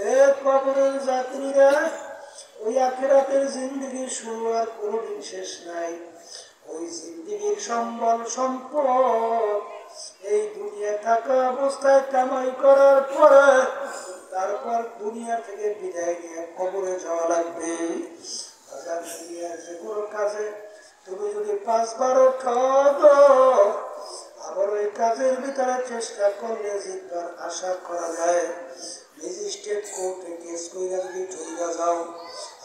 এ কবরের যাত্রীরা, ওই আখিরাতের জিন্দেগি শুরু আর কোনোদিন শেষ নাই। ওই জিন্দেগির সম্বল সম্পদ এই দুনিয়া থাকা অবস্থায় কামাই করার পরে তারপর দুনিয়া থেকে বিদায় নিয়ে কবরে যাওয়া লাগবে। দুনিয়ার যে কোনো কাজে তুমি যদি 5-12 ঠকো, আবার ওই কাজের ভিতরে চেষ্টা করলে জিতবার আশা করা যায়। ম্যাজিস্ট্রেট কোর্টে কেস কইরা যদি ঠইরা যাও,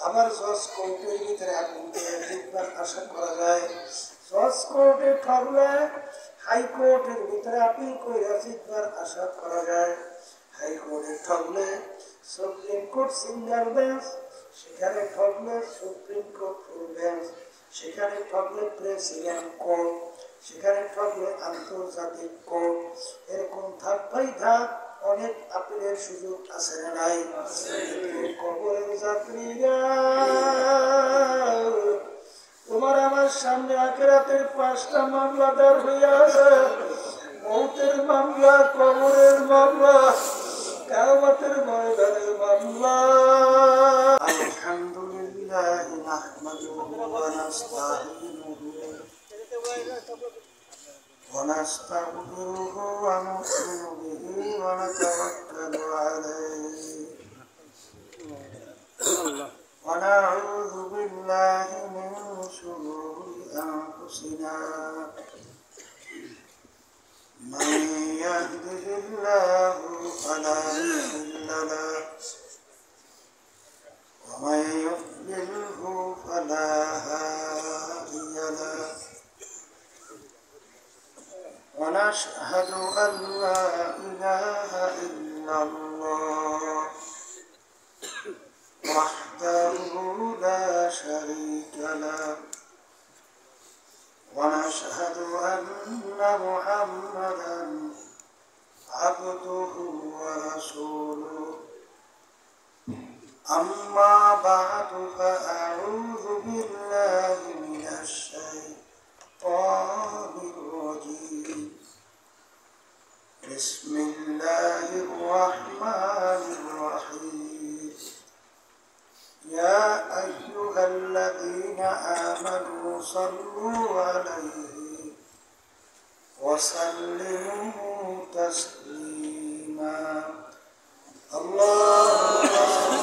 আবার জজ কোর্টের ভিতরে আপিল করে জিতবার আশা করা যায়। জজ কোর্টে ঠকলে হাইকোর্টের ভিতরে আপিল কইরা জিতবার আশা করা যায়। হাইকোর্টে ঠকলে সুপ্রিম কোর্ট সিঙ্গেল বেঞ্চ, সেখানে ঠকলে সুপ্রিম কোর্ট ফুল বেঞ্চ, সেখানে ঠকলে প্রেসিডেন্ট কোর্ট, সেখানে ঠকলে আন্তর্জাতিক কোর্ট। এরকম ধাপ বাই ধাপ অনেক আপিলের সুযোগ আছে না নাই? কবরের যাত্রীরা, তোমার আমার সামনে আখিরাতের 5টা মামলা দাঁড় হইয়া আছে। মৌতের মামলা, কবরের মামলা, কিয়ামতের ময়দানের মামলা। আলহামদুলিল্লাহ নাহমাদুহু ওয়া নাস্তাঈনুহু ওয়া নাস্তাগফিরুহু ওয়া নু'মিনু বিহি ওয়া নাতাওয়াক্কালু আলাইহি ওয়া না'উযু বিল্লাহি মিন শুরুরি আনফুসিনা। من يهده الله فلا مضل له ومن يضلله فلا هادي له ونشهد أن لا إله إلا الله وحده لا شريك له ونشهد أن محمدا عبده ورسوله. أما بعد فأعوذ بالله من الشيطان الرجيم. بسم الله الرحمن الرحيم. يا أيها الذين آمنوا صلوا عليه وسلموا تسليما. اللهم صل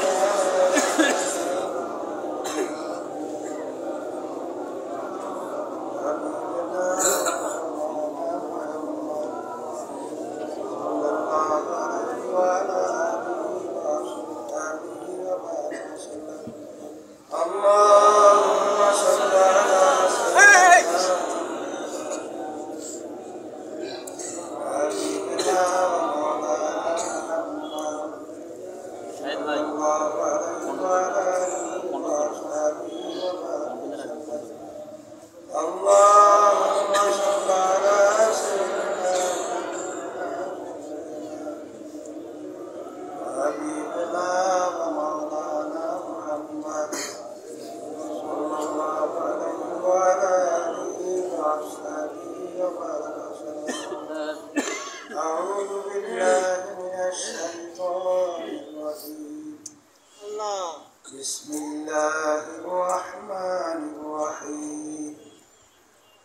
بسم الله الرحمن الرحيم.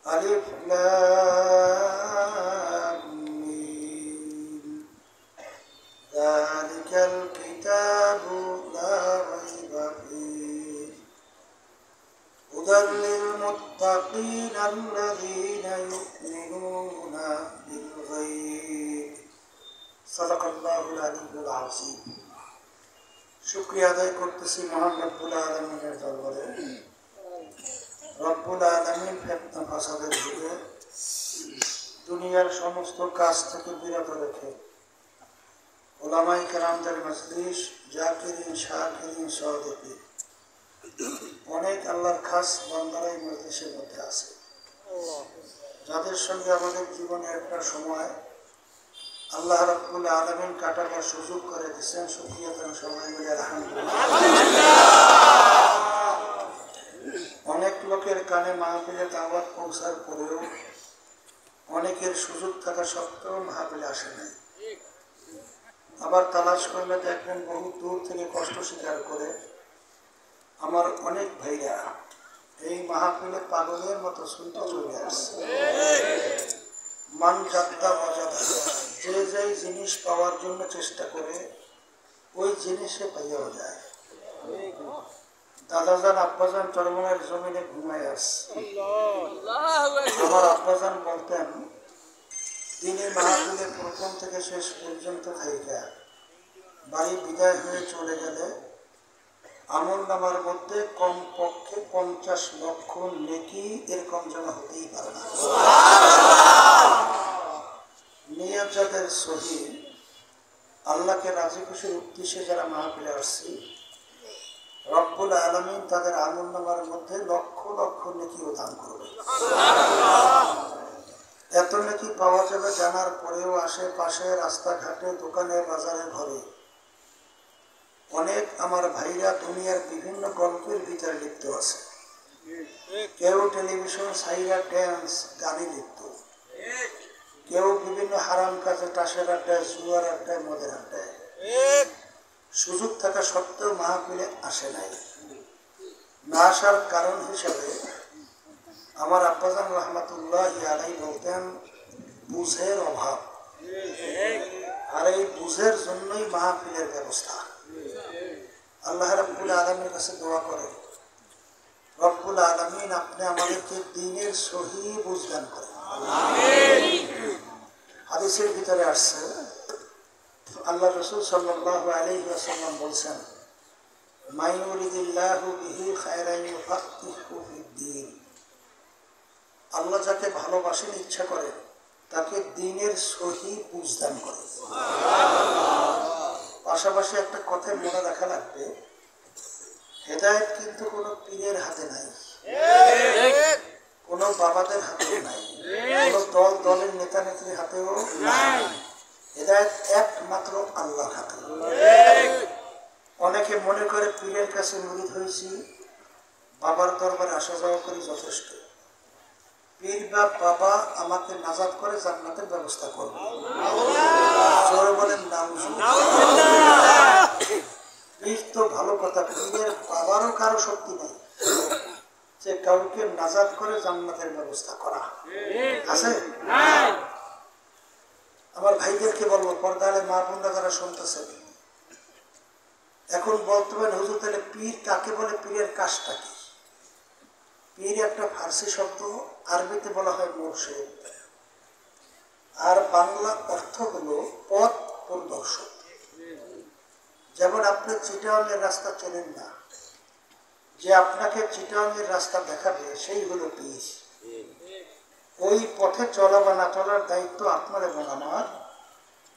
ألف لام ميم. ذلك الكتاب لا ريب فيه هدى للمتقين الذين يؤمنون بالغيب. صدق الله العلي العظيم. শুকরিয়া আদায় করতেছি মহান রব্বুল আলামিনের দরবারে। রব্বুল আলামিন ফিতনা ফাসাদের যুগে দুনিয়ার সমস্ত কাজ থেকে বিরত রেখে উলামায়ে কেরামদের মজলিস, জাকিরিন, শাকিরিন, সাদিকিন অনেক আল্লাহর খাস বান্দারা এই মজলিসের মধ্যে আছে, যাদের সঙ্গে আমাদের জীবনে একটা সময় আল্লাহ রাব্বুল আলামিন কাটাবার সুযোগ করে দিয়েছেন। শুকরিয়া দেন সবাই মিলে আলহামদুলিল্লাহ। অনেক লোকের কানে মাহফিলে দাওয়াত পৌঁছার পরেও অনেকের সুযোগ থাকা সত্ত্বেও মাহফিলে আসে নাই। আবার তালাশ করলে দেখবেন বহু দূর থেকে কষ্ট স্বীকার করে আমার অনেক ভাইরা এই মাহফিলে পাগলের মতো শুনতে চলে আসছে। মান যাত্রা মজাদা, যে যেই জিনিস পাওয়ার জন্য চেষ্টা করে ওই জিনিসে পাইয়াও যায়। দাদাজান আব্বাজান চরমনের জমিনে ঘুমায় আসছে। আমার আব্বাজান বলতেন তিনি মাহফিলে প্রথম থেকে শেষ পর্যন্ত থাইকা বাড়ি বিদায় হয়ে চলে গেলে আমল নামার মধ্যে কমপক্ষে 50 লক্ষ নেকি এরকম জমা হতেই পারে না। নিয়ত যাদের সহি, আল্লাহকে রাজি খুশির উদ্দেশ্যে যারা মাহফিলে আসছি, রব্বুল আলামিন তাদের আমল নামার মধ্যে লক্ষ লক্ষ নেকিও দান করবে। এত নেকি পাওয়া যাবে জানার পরেও আশেপাশে রাস্তাঘাটে দোকানে বাজারে ঘরে অনেক আমার ভাইরা দুনিয়ার বিভিন্ন গল্পের ভিতরে লিপ্ত আছে। কেউ টেলিভিশন সাইরা ড্যান্স গানে লিপ্ত, কেউ বিভিন্ন হারাম কাজে টাসের আড্ডায়, জুয়ার আড্ডায়, মদের আড্ডায়। সুযোগ থাকা সত্ত্বেও মাহফিলে আসে নাই। না আসার কারণ হিসাবে আমার আব্বাজান রহমাতুল্লাহি আলাইহি বলতেন বুঝের অভাব, আর এই বুঝের জন্যই মাহফিলের ব্যবস্থা। আল্লাহ রাব্বুল আলামিনের কাছে দোয়া করেন, রব্বুল আলামিন আপনি আমাদেরকে দ্বীনের সহি বুঝ দান করেন। হাদিসের ভিতরে আসছে আল্লাহ রাসূল সাল্লাল্লাহু আলাইহি ওয়াসাল্লাম বলেছেন, মান ইউরিদিল্লাহু বিহি খায়রান ইউফাক্কিহু ফিদ্দীন। আল্লাহ যাকে ভালোবাসেন, ইচ্ছা করেন, তাকে দ্বীনের সহি বুঝ দান করেন। পাশাপাশি একটা কথা মনে রাখা লাগবে, হেদায়েত কিন্তু কোনো পীরের হাতে নাই, কোনো বাবাদের হাতেও নাই, কোনো দলের নেতা নেত্রীর হাতেও নাই। হেদায়েত একমাত্র আল্লাহর হাতে। অনেকে মনে করে পীরের কাছে মুরিদ হয়েছি, বাবার দরবারে আসা যাওয়া করি যথেষ্ট, পীর বা বাবা আমাকে নাজাত করে জান্নাতের ব্যবস্থা করবে। জোরে বলেন নাউজুবিল্লাহ। পীর তো ভালো কথা, পীরের বাবারও কারো শক্তি নেই যে কাউকে নাজাত করে জান্নাতের ব্যবস্থা করা আছে। আমার ভাইদেরকে বলবো, পর্দালে মা বোনরা যারা শুনতেছেন, এখন বলতে পারেন হুজুর তাহলে পীর কাকে বলে, পীরের কাজটা কি? পীর একটা ফার্সি শব্দ, আরবিতে বলা হয় মুর্শিদ, আর বাংলা অর্থ হলো পথ প্রদর্শক। যেমন আপনি চিটাগাংয়ের রাস্তা চেনেন না, যে আপনাকে চিটাগাংয়ের রাস্তা দেখাবে সেই হলো পীর। ওই পথে চলা বা না চলার দায়িত্ব আপনার এবং আমার,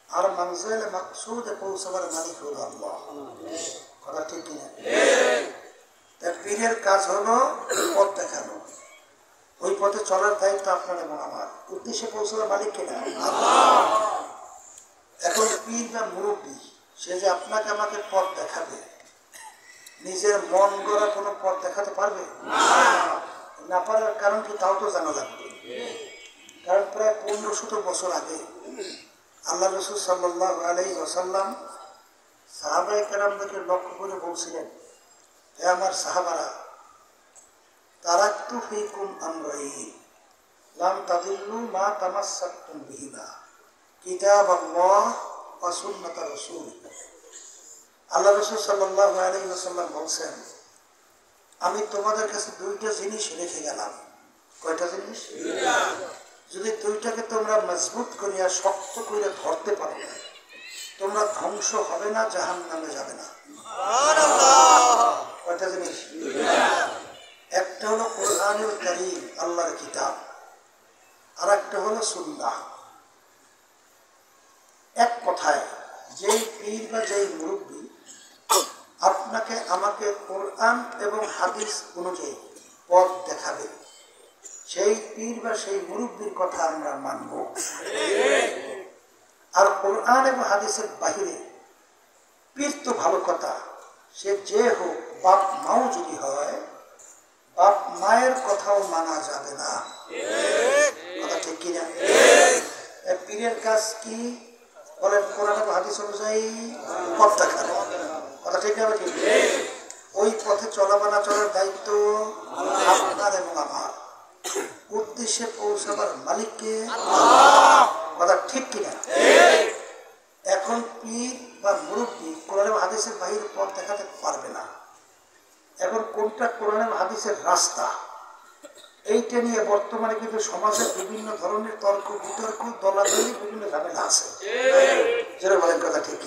আর মানজিলে মাকসুদে পৌঁছাবার মালিক হলো আল্লাহ। কথা ঠিক কিনা? পীরের কাজ হলো পথ দেখানো, ওই পথে চলার দায়িত্ব আপনার এবং আমার। উদ্দেশ্যে পৌঁছাবার মালিক কিনা? আল্লাহ। এখন পীর বা মুরব্বী, সে যে আপনাকে আমাকে পথ দেখাবে, নিজের মন গড়া কোনো পথ দেখাতে পারবে না। পারার কারণ কি তাও তো জানা লাগবে। কারণ প্রায় 1500 বছর আগে আল্লাহ রাসূল সাল্লাল্লাহু আলাইহি ওয়াসাল্লাম সাহাবায়ে কেরামদেরকে লক্ষ্য করে বলছিলেন, হে আমার সাহাবারা, তারাকতু ফীকুম আমরাইন লাম তাদিল্লু মা তামাসসাকতুম বিহিমা কিতাবাল্লাহ ওয়া সুন্নাতা রাসূলিহি। আল্লাহ রাসূল সাল্লাল্লাহু আলাইহি ওয়াসাল্লাম বলছেন, আমি তোমাদের কাছে দুইটা জিনিস রেখে গেলাম। কয়টা জিনিস? যদি দুইটাকে তোমরা মজবুত করিয়া শক্ত করে ধরতে পারো, তোমরা ধ্বংস হবে না, জাহান্নামে যাবে না। কয়টা জিনিস? একটা হলো কোরআনুল কারীম, আল্লাহর কিতাব, আর একটা হলো সুন্নাহ। এক কথায় যেই পীর বা যেই মুরব্বী আপনাকে আমাকে কোরআন এবং হাদিস অনুযায়ী পথ দেখাবে, সেই পীর বা সেই মুরব্বীর কথা আমরা মানব। আর কোরআন এবং হাদিসের বাহিরে পীর তো ভালো কথা, সে যে হোক, বাপ মাও যদি হয়, বাপ মায়ের কথাও মানা যাবে না। কথা ঠিক কিনা? পীরের কাজ কি? বলেন কোরআন এবং হাদিস অনুযায়ী পথ দেখানো, কথা ঠিক হবে ঠিক? ওই পথে চলা বা না চলার দায়িত্ব আপনার এবং আমার। উদ্দেশ্যে পৌঁছাবার মালিককে, কথা ঠিক কিনা? এখন পীর বা মুরব্বী কোরআন এবং হাদিসের বাইরে পথ দেখাতে পারবে না। এখন কোনটা কোরআন এবং হাদিসের রাস্তা, এইটা নিয়ে বর্তমানে কিন্তু সমাজে বিভিন্ন ধরনের তর্ক বিতর্ক দলাদলি বিভিন্ন ঝামেলা আছে। যেটা বলেন কথা ঠিক।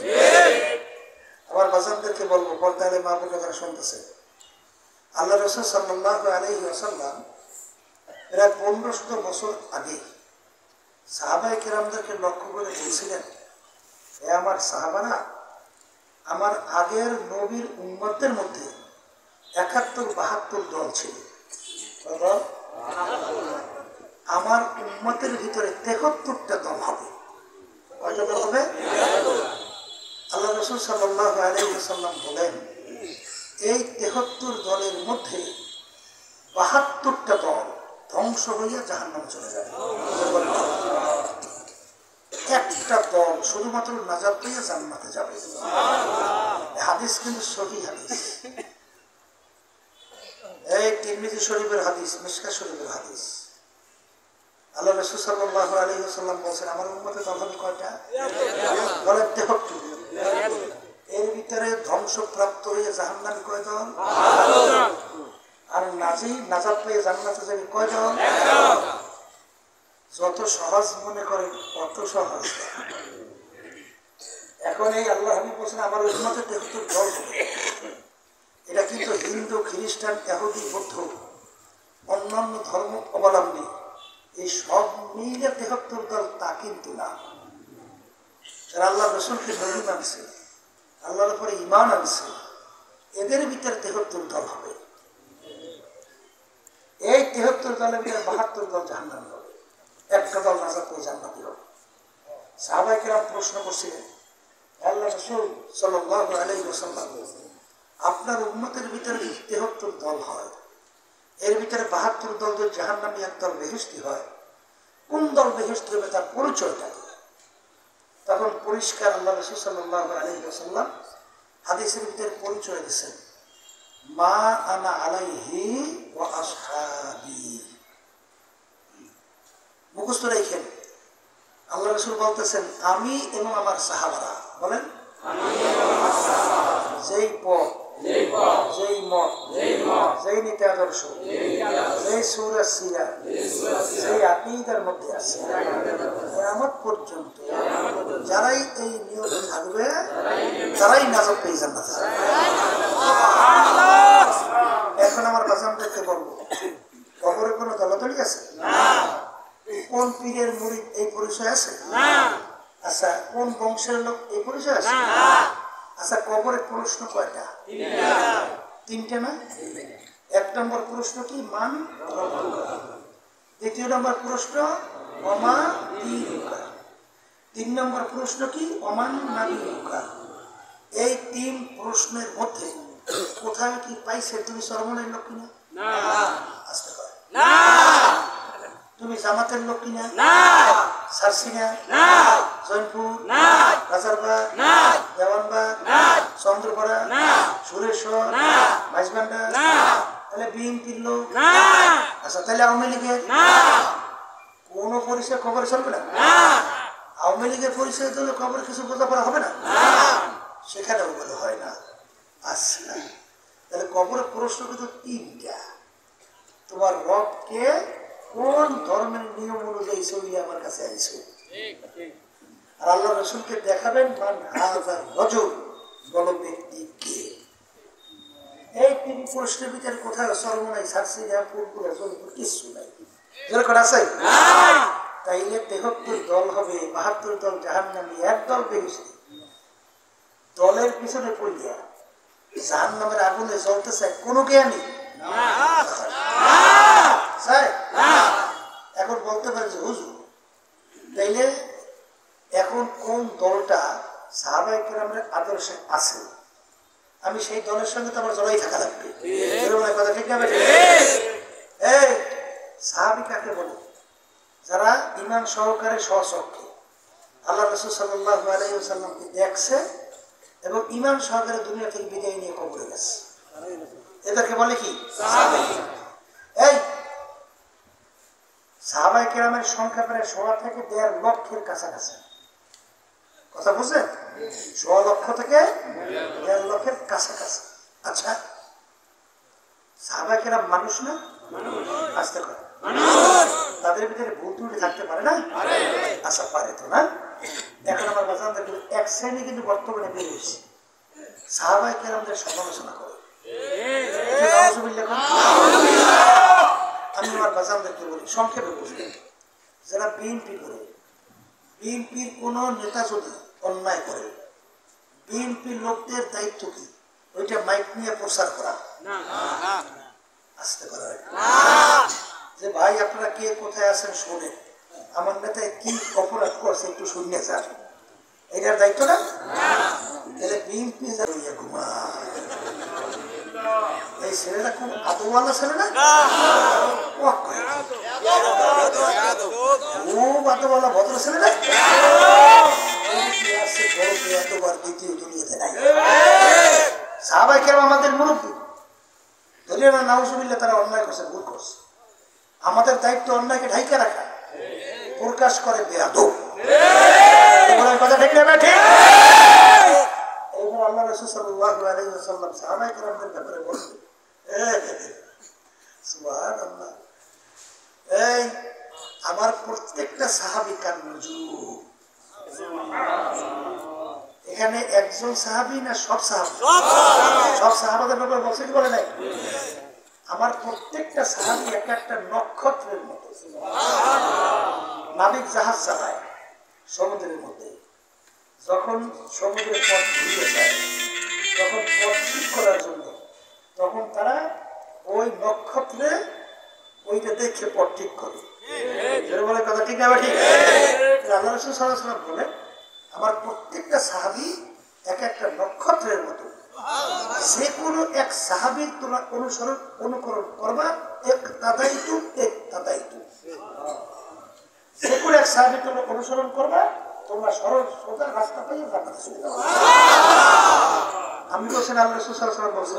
আমার বাজানদেরকে বলবো, পর্দালে মা বোনের যারা শুনতেছে, আল্লাহ রাসূল সাল্লাল্লাহু আলাইহি ওয়াসাল্লাম প্রায় 1500 বছর আগে সাহাবায়ে কেরামদেরকে লক্ষ্য করে বলছিলেন, এ আমার সাহাবারা, আমার আগের নবীর উম্মতদের মধ্যে 71-72 দল ছিল। আমার উম্মতের ভিতরে 73টা দল হবে। কয়টা দল হবে? আল্লাহ রাসূল সাল্লাল্লাহু আলাইহি ওয়াসাল্লাম বলেন, এই 73 দলের মধ্যে 72টা দল ধ্বংস হইয়া জাহান্নামে চলে যাবে। একটা দল শুধুমাত্র নাজাত পেয়ে জান্নাতে যাবে। হাদিস কিন্তু সহিহ হাদিস। এই তিরমিজি শরীফের হাদিস, মিশকাত শরীফের হাদিস। আল্লাহ রাসূল সাল্লাল্লাহু আলাইহি ওয়াসাল্লাম বলেন, আমার উম্মতের দল হবে কয়টা? বলেন 73। এর ভিতরে ধ্বংসপ্রাপ্ত হয়ে জাহান্নামে কয় দল? আর নাজাত পেয়ে জান্নাতে যাবে কয় দল? যত সহজ মনে করেন অত সহজ। এখন এই আল্লাহ হাবিব বলছেন আমার উম্মতের 73 দল হবে। এটা কিন্তু হিন্দু, খ্রিস্টান, ইহুদি, বৌদ্ধ, অন্যান্য ধর্ম অবলম্বী এই সব মিলে 73 দল তা কিন্তু না। যারা আল্লাহ রসুলকে নবী মানছে, আল্লাহর উপরে ঈমান আনছে, এদের ভিতরে 73 দল হবে। এই 73 দলের ভিতরে 72 দল জাহান্নামী হবে, একটা দল নাজাত পেয়ে জান্নাতি হবে। সাহাবায়ে কেরাম প্রশ্ন করছিলেন, আল্লাহ রাসূল সাল্লাল্লাহু আলাইহি ওয়াসাল্লাম, আপনার উম্মতের ভিতরে 73 দল হয়, এর ভিতরে 72 দল যদি জাহান্নামী, এক দল বেহেশতি হয়, কোন দল বেহেশতি হবে তার পরিচয়টা কি? তখন পরিষ্কার আল্লাহ রাসূল সাল্লাল্লাহু আলাইহি ওয়াসাল্লাম হাদিসের ভিতরে পরিচয় দিয়েছেন, মা আনা আলাইহি ওয়া আসহাবি। মুখস্থ রাখেন, আল্লাহ রাসূল বলতেছেন আমি এবং আমার সাহাবারা, বলেন যেই পথ, যেই মত, যেই নীতি আদর্শ, যেই সূরা সিরা, যেই আকীদার মধ্যে আছে, কিয়ামত পর্যন্ত যারাই এই নিয়মে থাকবে তারাই নাজাত পেয়ে জান্নাতে যাবে। এখন আমার বাজানদেরকে বলবো, কবরে কোনো দলাদলি আছে? কোন পীরের মুরিদ এই পরিচয় আছে? আচ্ছা, কোন বংশের লোক এই পরিচয় আছে? আচ্ছা, কবরে প্রশ্ন কয়টা? তিনটে না? 1 নম্বর প্রশ্ন কি? মান। 2 নম্বর প্রশ্ন ওমা দীনুকা। 3 নম্বর প্রশ্ন কি? ওমান নাবিয়ুকা। এই 3 প্রশ্নের মধ্যে কোথায় কি পাইছে তুমি সরমনের লোক কিনা? না। আসতে পারে না। তুমি জামাতের লোক কিনা? না। সারসিনা? না। জয়পুর? না। রাজারবাগ? না। দেওয়ানবাগ? না। চন্দ্রপাড়া? না। সুরেশ্বর? না। মাইজবান্ডা? না। তাহলে বিএনপির লোক? না। আচ্ছা, তাহলে আওয়ামী লীগের? না। কোন পরিচয় খবরে চলবে না? না। আওয়ামী লীগের পরিচয় দিলে খবরে কিছু বোঝাপড়া হবে না? না। সেখানেও বলে হয় না। আচ্ছা, তাহলে কবরের প্রশ্ন কিন্তু 3টা। তোমার রবকে কোন ধর্মের নিয়ম অনুযায়ী চলিয়ে আমার কাছে আইছো? আর আল্লাহ রাসূলকে দেখাবেন মান হাযার রাজুল, বলো ব্যক্তি কে? এই 3 প্রশ্নের ভিতরে কোথায় সর্বনাই সারসিরা পুরপুরা জলপুর কিছু নাই। যেরকম আছে না। তাইলে 73 দল হবে, 72 দল জাহান্নামী, এক দল বেহেশতি। দলের পিছনে পড়িয়া জাহান্নামের আগুনে জ্বলতেছে কোনো জ্ঞানী না। এখন বলতে পারে যে হুজুর, তাইলে এখন কোন দলটা সাহাবায়ে কেরামের আদর্শে আছে, আমি সেই দলের সঙ্গে তো আমার জড়াই থাকা লাগবে। কথা ঠিক না? এই সাহাবী কাকে বলে? যারা ঈমান সহকারে স্বচক্ষে আল্লাহ রাসূল সাল্লাল্লাহু আলাইহি ওয়াসাল্লামকে দেখছে এবং ঈমান সহকারে দুনিয়া থেকে বিদায় নিয়ে কবরে গেছে। এদেরকে বলে কি? সাহাবী। এই সাহাবায়ে কেরামের সংখ্যা প্রায় ১.৫ থেকে ১.৫ লক্ষের কাছাকাছি। কথা বুঝলেন? ১.৫ লক্ষ থেকে ১.৫ লক্ষের কাছাকাছি। আচ্ছা, সাহাবায়ে কেরাম মানুষ না? আসতে পারে, তাদের ভিতরে ভুল ত্রুটি থাকতে পারে না? আচ্ছা, পারে তো না? এখন আমার বাজানদের এক শ্রেণী কিন্তু বর্তমানে বের হয়েছে, সাহাবায়ে কেরামদের সমালোচনা করে। আমি আমার বাজানদেরকে বলি, সংক্ষেপে বুঝবেন, যারা বিএনপি করে, বিএনপির কোন নেতা যদি অন্যায় করে, বিএনপির লোকদের দায়িত্ব কি? ওইটা মাইক নিয়ে প্রচার করা, আসতে পারে যে ভাই আপনারা কে কোথায় আছেন শোনেন, আমার নেতায় কি অপরাধ করছে একটু শুনিয়ে যান, এটার দায়িত্ব না? তাহলে বিএনপি ঘুমা, এই ছেলেরা খুব আদওয়ালা ছেলে না? খুব আদওয়ালা ভদ্র ছেলে না? এতবার দ্বিতীয় দুনিয়াতে নাই। সাহাবায়ে কেরাম আমাদের মুরব্বী, ধরে না নাউজুবিল্লাহ, তারা অন্যায় করছে, ভুল করছে। আমাদের দায়িত্ব অন্যায়কে ঢাইকা রাখা, প্রকাশ করে বেয়াদব। কথা ঠিক না? ঠিক। এইবার আল্লাহ রাসূল সাল্লাল্লাহু আলাইহি ওয়াসাল্লাম সাহাবায়ে কেরামদের ব্যাপারে বললেন, সুবহানাল্লাহ, এই আমার প্রত্যেকটা সাহাবী কান নুজুম। এখানে একজন সাহাবী না সব সাহাবী? সব সাহাবাদের ব্যাপারে বলছে কি বলে নাই? আমার প্রত্যেকটা সাহাবী এক একটা নক্ষত্রের মতো। নাবিক জাহাজ চালায় সমুদ্রের মধ্যে, যখন সমুদ্রের পথ ঘুরিয়ে যায়, তখন পথ ঠিক করার জন্য তখন তারা ওই নক্ষত্রে ওইটা দেখে পথ ঠিক করে। বলে কথা ঠিক না? ঠিক। আল্লাহ রাসূল সাল্লাল্লাহু আলাইহি ওয়াসাল্লাম বলে, আমার প্রত্যেকটা সাহাবী এক একটা নক্ষত্রের মতো, যে কোনো এক সাহাবীর তোমরা অনুকরণ করবা, এক তাদাইতু। যে কোনো এক সাহাবীর তোমরা অনুসরণ করবা, তোমরা সরল সোজা রাস্তা পাইয়ে জান্নাতে চলে যাবে। আমি বলছেন, আল্লাহ রাসূল সাল্লাল্লাহু আলাইহি ওয়াসাল্লাম বলছেন।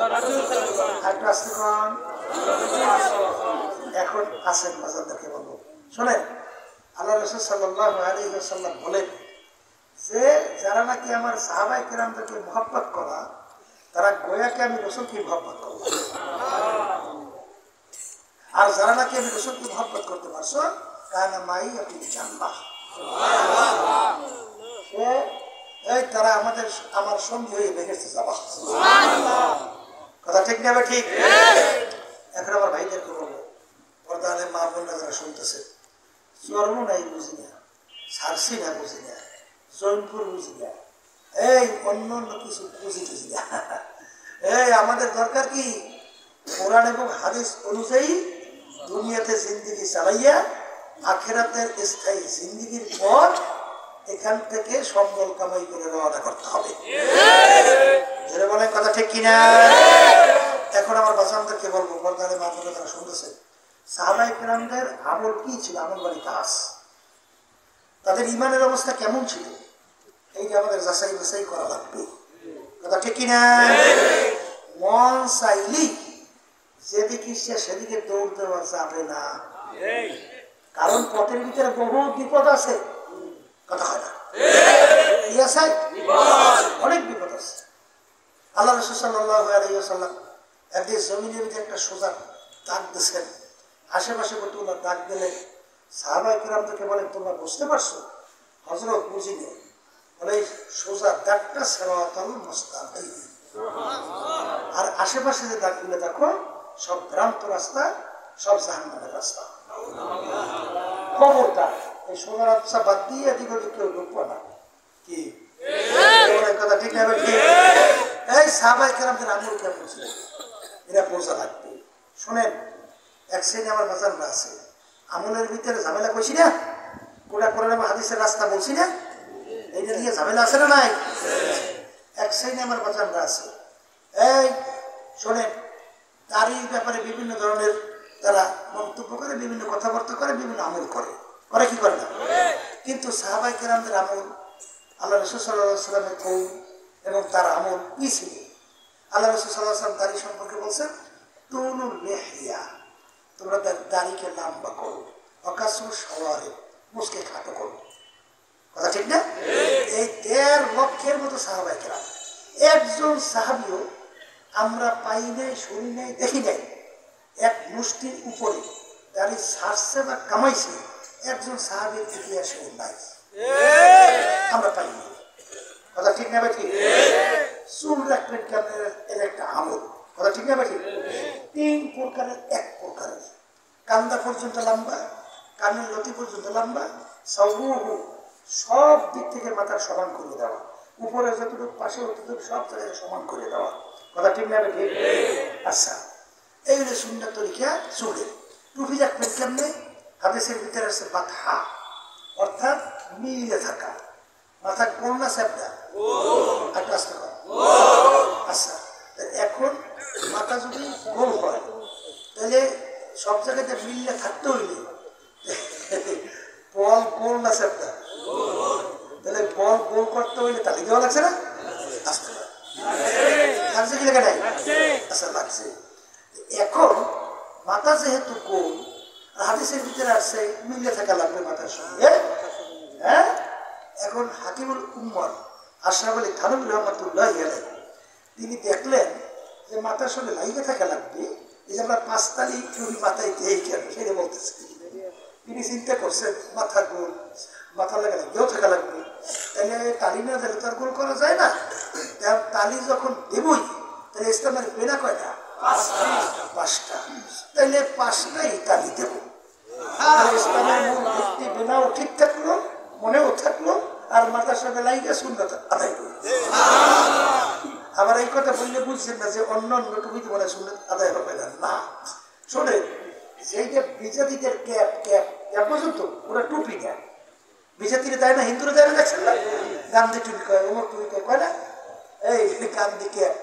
একটু আসতে কোন এখন আসেন বাজারদারকে বলবো, শোনেন, আল্লাহ রাসূল সাল্লাল্লাহু আলাইহি ওয়াসাল্লাম বলেন যে যারা নাকি আমার সাহাবায়ে কেরামদেরকে মহব্বত করা, তারা গোয়াকে আমি রাসূলকে মহব্বত করব। আর যারা নাকি আমি রাসূলকে মহব্বত করতে পারছো, কানা মাই আপনি জান্নাহ, এই তারা আমার সঙ্গী হয়ে বেহেশতে যাবা। কথা ঠিক না? ঠিক। এখন আমার ভাইদেরকে বলবো, পর্দালে মা বোনরা যারা শুনতেছে, চরমোনাই বুঝি না, সারসি না বুঝি না, জৈনপুর বুঝি না, এই অন্য কিছু বুঝি না। এই আমাদের দরকার কি? কোরআন এবং হাদিস অনুযায়ী দুনিয়াতে জিন্দেগি চালাইয়া আখিরাতের স্থায়ী জিন্দেগির পর এখান থেকে সম্বল কামাই করে রওনা করতে হবে। যেটা বলেন কথা ঠিক কিনা? এখন আমার বাচ্চাদেরকে বলবো, পর্দারে মা বোনরা যারা শুনতেছে, সাহাবায়ে কেরামদের আমল কি ছিল? আমল বাড়ি কাজ, তাদের ইমানের অবস্থা কেমন ছিল, এইটা আমাদের যাচাই বাছাই করা লাগবে। কথা ঠিক কিনা? মন চাইলেই যেদিকে ইচ্ছা সেদিকে দৌড় দেওয়া যাবে না, কারণ পথের ভিতরে বহু বিপদ আছে। কথা হয় না? অনেক বিপদ আছে। আল্লাহ রাসূল সাল্লাল্লাহু আলাইহি ওয়াসাল্লাম একদিন জমিনের ভিতরে একটা সোজা দাগ দিয়েছেন, আশেপাশে কতগুলো দাগ দিলে সাহাবায়ে কেরামদেরকে বলেন, তোমরা বুঝতে পারছো? হযরত বুঝিনি। বলে সোজা দাগটা সিরাতাল মুস্তাকিম, আর আশেপাশে যে দাগগুলো দেখো সব ভ্রান্ত রাস্তা, সব জাহান্নামের রাস্তা। খবরদার এই সোজা রাস্তা বাদ দিয়ে এদিক ওদিক কেউ ঢুকবো না। কি কথা ঠিক না? ঠিক। এই সাহাবায়ে কেরামদের আমল কেমন ছিল এরা বোঝা লাগবে। শোনেন, এক শ্রেণী আমার বাজানরা আছে, আমলের ভিতরে ঝামেলা করছি না, কোরআন এবং হাদিসের রাস্তা বলছি না, এইটা নিয়ে ঝামেলা আছে না নাই? এক শ্রেণী আমার বাজানরা আছে, এই শোনেন, দাড়ির ব্যাপারে বিভিন্ন ধরনের তারা মন্তব্য করে, বিভিন্ন কথাবার্তা করে, বিভিন্ন আমল করে। ওরা কি করে না? কিন্তু সাহাবায়ে কেরামদের আমল, আল্লাহ রাসূল সাল্লাল্লাহু আলাইহি ওয়াসাল্লামের কওল এবং তার আমল কি ছিল? আল্লাহ রাসূল সাল্লাল্লাহু আলাইহি ওয়াসাল্লাম দাড়ি সম্পর্কে বলছেন, তুলুল লিহইয়া, তোমরা দাড়িকে লম্বা করো, অকাসুর সওয়ারে, মুসকে খাটো করো। কথা ঠিক না? এই ১.৫ লক্ষের মতো সাহাবায়ে কেরাম, একজন সাহাবীও আমরা পাই নাই, শুনি নাই, দেখি নাই এক মুষ্টির উপরে দাড়ি ছাড়ছে বা কামাইছে, একজন সাহাবীর ইতিহাসে নাই, আমরা পাইনি। কথা ঠিক না ঠিক? চুল রাখবেন কেন, এর একটা আমল। কথা ঠিক না ঠিক? ৩ প্রকারের, এক প্রকারের কান্দা পর্যন্ত লম্বা, কানের লতি পর্যন্ত লম্বা, সাউহু সব দিক থেকে মাথার সমান করে দেওয়া, উপরে যতটুকু পাশে অতটুকু সব জায়গায় সমান করে দেওয়া। কথা ঠিক না ঠিক? আচ্ছা, এই হলো সুন্নাত তরিকা চুলের। টুপি রাখবেন কেমনে? হাদিসের ভিতরে আছে বাতহা, অর্থাৎ মিলে থাকা, মাথা গোল না চ্যাপটা, একটা আসতে পারে। আচ্ছা, এখন মাথা যদি গোল হয় তাহলে সব জায়গাতে মিললে থাকতে হইলে বল গোল না চ্যাপটা, তাহলে বল গোল করতে হইলে তালি দেওয়া লাগছে না? আসতে পারে, লাগছে কি লাগে নাই? আচ্ছা, লাগছে। এখন মাথা যেহেতু গোল, হাদিসের ভিতরে আসছে মিলে থাকা লাগবে মাথার সঙ্গে। হ্যাঁ, এখন হাকিমুল উম্মত আশরাফ আলী থানভী রহমাতুল্লাহি আলাইহি তিনি দেখলেন যে মাথার সঙ্গে লাইগে থাকা লাগবে, এই যে আমরা 5 তালি টুপি মাথায় দিয়েই কেন সেটা বলতেছে। তিনি চিন্তা করছেন মাথা গোল, মাথা লাগা লাগবেও থাকা লাগবে, তাহলে তালি না দিলে তো আর গোল করা যায় না। তালি যখন দেবই তাহলে ইসলামের বেনা কয়টা? 5টা। তাহলে 5টাই তালি দেব। ইসলামের মূল ভিত্তি বেনাও ঠিক থাকলো, মনেও থাকলো, আর মাথার সাথে লাইগা সুন্নাত আদায় করলো। আবার এই কথা বললে বুঝছেন না যে অন্য অন্য টুপিতে বলে সুন্নাত আদায় হবে না। না, শোনেন, সেই যে বিজাতিদের ক্যাপ ক্যাপ ক্যাপ পর্যন্ত ওরা টুপি দেয়, বিজাতিরা দেয় না, হিন্দুরা দেয় না, দেখছেন না? গান্ধী টুপি কয়, অমর টুপি কয় না, এই গান্ধী ক্যাপ।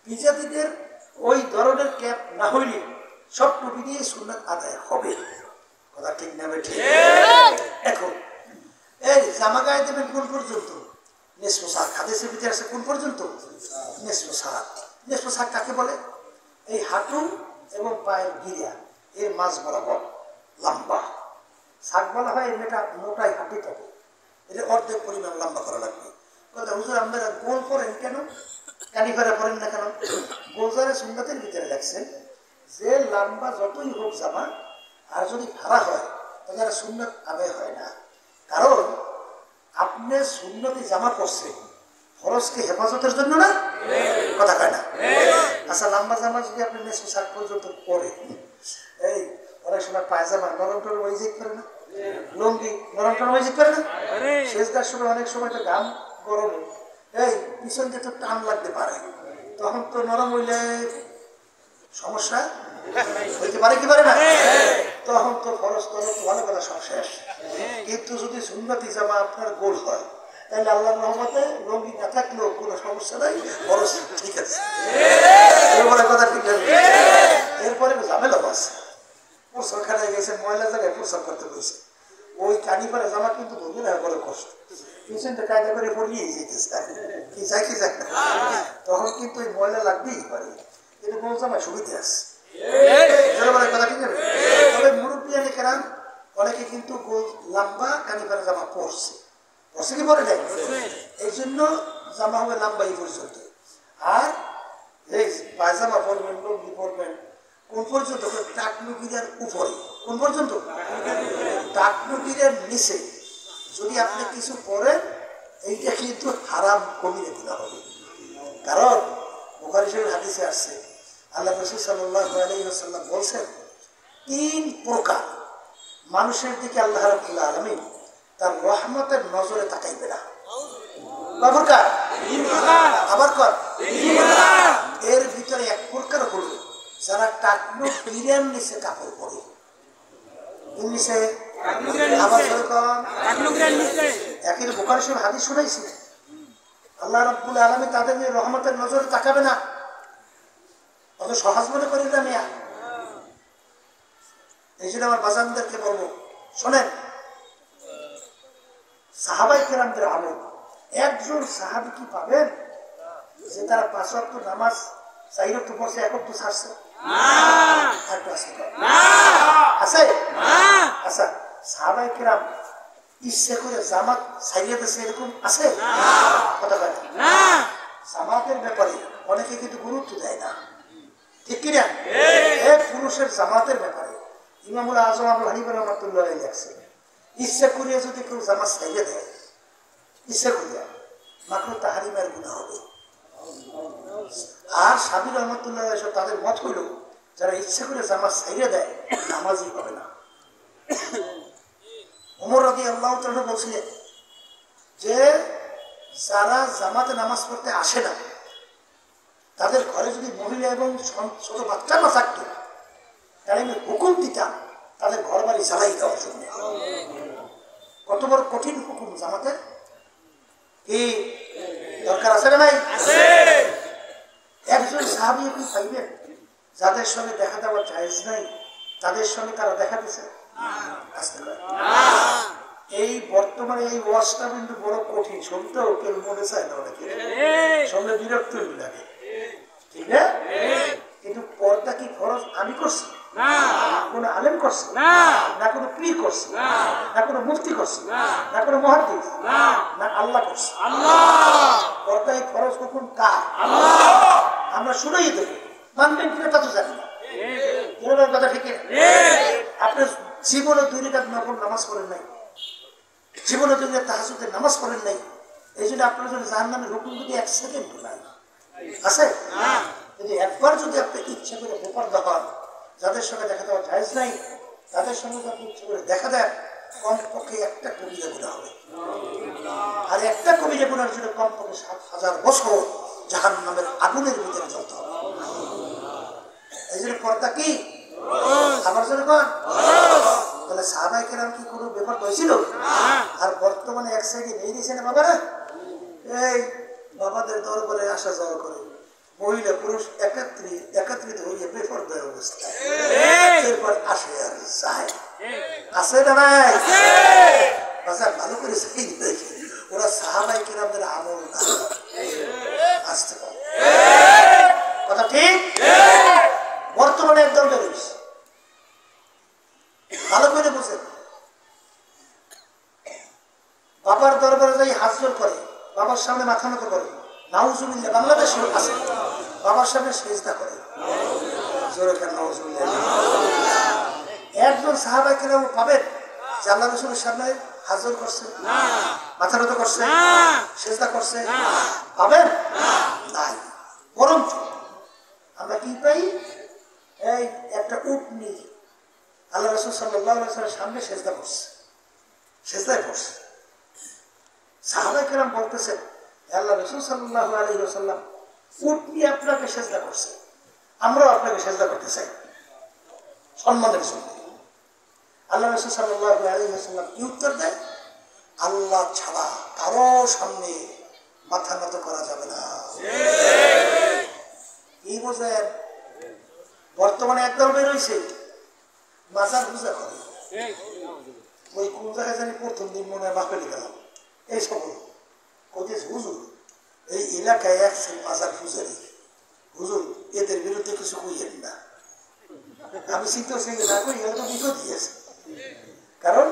বিজাতিদের ওই ধরনের ক্যাপ না হইলে সব টুপি দিয়ে সুন্নাত আদায় হবে। কথা ঠিক না ঠিক? এখন এই জামা গায়ে দেবেন কোন পর্যন্ত? নিসফু সাক। হাদিসের ভিতরে আছে কোন পর্যন্ত? নিসফু সাক। নিসফু সাক কাকে বলে? এই হাঁটু এবং পায়ের গিরা এর মাঝ বরাবর লম্বা সাক বলা হয়। এটা মোটাই হাঁটি থাকে, এটা অর্ধেক পরিমাণ লম্বা করা লাগবে। কথা হুজুর আপনারা গোল করেন কেন, কানিফারা করেন না কেন? গোলজারে সুন্নাতের ভিতরে লেখছেন যে লম্বা যতই হোক জামা, আর যদি ভাড়া হয় তাহলে আর সুন্নাত আদায় হয় না। কারণ আপনি সুন্নতি জামা পরছেন ফরজকে হেফাজতের জন্য না? কথা কয় না? আচ্ছা, লম্বা জামা যদি আপনি নিসফু সাক পর্যন্ত পরেন, এই অনেক সময় পায়জামা নরম টরম হয়ে যেতে পারে না, লুঙ্গি নরম টরম হয়ে যেতে পারে না, শেষদার সময় অনেক সময় তো ঘাম গরমে এই পিছন দিয়ে তো টান লাগতে পারে, তখন তো নরম হইলে সমস্যা হইতে পারে কি পারে না? তখন তো ফরজ তরফ ভালো কথা সব শেষ। কিন্তু যদি সুন্নতি জামা আপনার গোল হয় তাহলে আল্লাহর রহমতে লুঙ্গি না থাকলেও কোনো সমস্যা নাই, ফরজ ঠিক আছে। কথা ঠিক আছে। এরপরে ঝামেলা আছে, প্রসাব খানায় গেছে, ময়লা জায়গায় প্রসাব করতে বলছে, ওই কানি পরে জামা কিন্তু ধরবে না, বড় কষ্ট। পিছনটা কায়দা করে পড়িয়েই যেতেছে, কি যায় কি যায় না, তখন কিন্তু ওই ময়লা লাগবেই পারে। কিন্তু গোল জামায় সুবিধা আছে। কথা ঠিক আছে। তবে মুরব্বিয়ানে কেরাম অনেকে কিন্তু লম্বা কানিপারা জামা পরছে, পরছে কি পরে নাই? এই জন্য জামা হবে লম্বা এই পর্যন্ত। আর এই পায়জামা পরবেন, লুঙ্গি পরবেন কোন পর্যন্ত? টাকনুগিরের উপরে। কোন পর্যন্ত? টাকনুগিরের নিচে যদি আপনি কিছু পরেন, এইটা কিন্তু হারাম কমিয়ে দিতে হবে। কারণ বুখারী শরীফের হাদিসে আসছে, আল্লাহ রাসূল সাল্লাল্লাহু আলাইহি ওয়াসাল্লাম বলছেন 3 প্রকার মানুষের দিকে আল্লাহ রাব্বুল আলামিন তার রহমতের নজরে তাকাইবে না। আবার কর, এর ভিতরে এক প্রকার হলো যারা টাকনু গিরের নিচে কাপড় পরে। নিচে আবার একই বুখারী শরীফের হাদিস শুনাইছি, আল্লাহ রাব্বুল আলামিন তাদের রহমতের নজরে তাকাবে না। অত সহজ মনে করি না মিয়া। এই জন্য আমার বাজানদেরকে বলবো, শোনেন, সাহাবাই কেরামদের আমল, একজন সাহাবী কি পাবেন যে তারা 5 ওয়াক্ত নামাজ 4 ওয়াক্ত পড়ছে, 1 ওয়াক্ত ছাড়ছে? আছে? আচ্ছা, সাহাবাই কেরাম ইচ্ছে করে জামাত ছাড়িয়ে দিয়েছে এরকম আছে? কথা বলে জামাতের ব্যাপারে অনেকে কিন্তু গুরুত্ব দেয় না, ঠিক কিনা? পুরুষের জামাতের ব্যাপারে ইমামুল আজম আবু হানিফা রাহমাতুল্লাহ আলাইহি লেখছে, ইচ্ছা করিয়া যদি কেউ জামাত ছাইড়ে দেয়, ইচ্ছা করিয়া, মাকরুহ তাহরিমের গুনাহ হবে। আর সাবির রহমতুল্লাহ আলাইহি তাদের মত হইল, যারা ইচ্ছা করে জামাত ছাইড়ে দেয় নামাজই হবে না। ওমর রাদিয়াল্লাহু তাআলা বলছিলেন যে যারা জামাতে নামাজ পড়তে আসে না, তাদের ঘরে যদি মহিলা এবং ছোট বাচ্চা না থাকতো, তাহলে আমি হুকুম দিতাম তাদের ঘর বাড়ি জ্বালাই দেওয়ার জন্য। কত বড় কঠিন হুকুম জামাতের, কি দরকার আছে না নাই? একজন সাহাবী আপনি পাইবেন যাদের সঙ্গে দেখা দেওয়ার জায়েজ নাই, তাদের সঙ্গে তারা দেখা দিচ্ছে। এই বর্তমানে এই ওয়াজটা কিন্তু বড় কঠিন, শুনতেও কেউ মনে চায় না, অনেকে শুনলে বিরক্ত লাগে, ঠিক না? কিন্তু পর্দা কি ফরজ আমি করছি? কোন আলেম করছে না, কোন পীর করছে না, কোন মুফতি করছে না, কোন মুহাদ্দিস না, আল্লাহ করছে। পর্দা এই ফরজ হুকুম কার? আমরা শুনাই দেব, মানবেন কিনা তা তো জানি না, কথা ঠিক না? আপনি জীবনে 2 রাকাত নফল নামাজ পড়েন নাই, জীবনে 2 রাকাত তাহাজ্জুদের নামাজ পড়েন নাই, এই জন্য আপনার জন্য জাহান্নামের হুকুম যদি 1 সেকেন্ড নাই আছে। যদি একবার যদি আপনি ইচ্ছা করে বেপরদা হন, যাদের সঙ্গে দেখা দেওয়া জায়েজ নাই, তাদের সঙ্গে যদি আপনি ইচ্ছা করে দেখা দেন, কমপক্ষে একটা কবিরা গুনাহ হবে। আর একটা কবিরা গুনাহের জন্য কমপক্ষে 7000 বছর জাহান্নামের আগুনের ভিতরে জ্বলতে হবে। এই জন্য পর্দা কি আমার জন্য কোন? তাহলে সাহাবায়ে কেরাম কি কোনো ব্যাপার হয়েছিল? আর বর্তমানে এক সাইডে নিয়ে দিয়েছে না বাবারা, এই বাবাদের দরবারে আসা যাওয়া করে, মহিলা পুরুষ একত্রিত হয়ে বেপরদার অবস্থা, এরপর আসে আর যায়, আছে না নাই? বাজার ভালো করে সেই দেখে ওরা সাহাবায়ে কেরামদের আমল না আসতে পারে, কথা ঠিক? বর্তমানে একদম বেরোইছে, ভালো করে বুঝেন। বাবার দরবারে যাই হাজর করে, বাবার সামনে মাথা নত করে, নাউজুবিল্লাহ, বাংলাদেশে আছে, বাবার সামনে সেজদা করে, জোরে কেন নাউজুবিল্লাহ। একজন সাহাবায়ে কেরাম পাবেন যে আল্লাহ রাসূলের সামনে হাজর করছে, মাথা নত করছে, সেজদা করছে, পাবেন নাই। বরঞ্চ আমরা কি পাই, এই একটা উটনি আল্লাহ রাসূল সাল্লাল্লাহু আলাইহি ওয়াসাল্লামের সামনে সেজদা করছে, সেজদায় পড়ছে। সাহাবায়ে কেরাম বলতেছেন, আল্লাহ রাসূল সাল্লাল্লাহু আলাইহি ওয়াসাল্লাম উটনি আপনাকে সেজদা করছে, আমরাও আপনাকে সেজদা করতে চাই সম্মানের জন্য। আল্লাহ রাসূল সাল্লাল্লাহু আলাইহি ওয়াসাল্লাম কি উত্তর দেয়? আল্লাহ ছাড়া কারো সামনে মাথা নত করা যাবে না। কি বোঝেন? বর্তমানে একদল বের হয়েছে মাজার পূজা করে, ওই কোন জায়গায় জানি প্রথম দিন মনে হয় বাপেলি গেলাম, এই সব কোথায় হুজুর এই এলাকায় একশো মাজার পূজারি, হুজুর এদের বিরুদ্ধে কিছু কইয়েন না। আমি চিন্তা সেই না করি, এরা তো বিপদ দিয়েছে। কারণ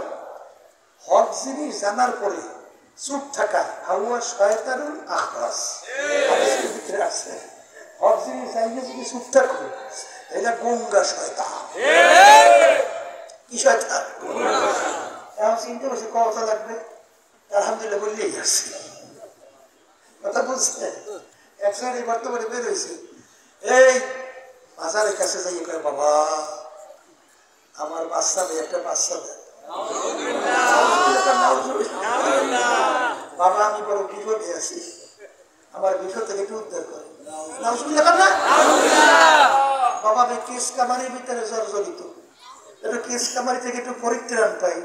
হক জিনিস জানার পরে চুপ থাকা হাওয়া শয়তানুল আখরাস ভিতরে আছে। হক জিনিস জানিয়ে যদি চুপ থাকো, এটা গঙ্গা শয়তান। কি শয়তান? এখন চিন্তা করছি কথা লাগবে, আলহামদুলিল্লাহ বললেই আসছি, কথা বুঝছে। একসাথে বর্তমানে বের হয়েছে, এই বাজারের কাছে যাই, বাবা আমার বাচ্চা নেই, একটা বাচ্চা দেয়, বাবা আমি বড় বিপদে আছি, আমার বিপদ থেকে একটু উদ্ধার করে বাবা। আমি কেস কামারির ভিতরে জর্জরিত, একটু কেস কামারি থেকে একটু পরিত্রাণ পাই,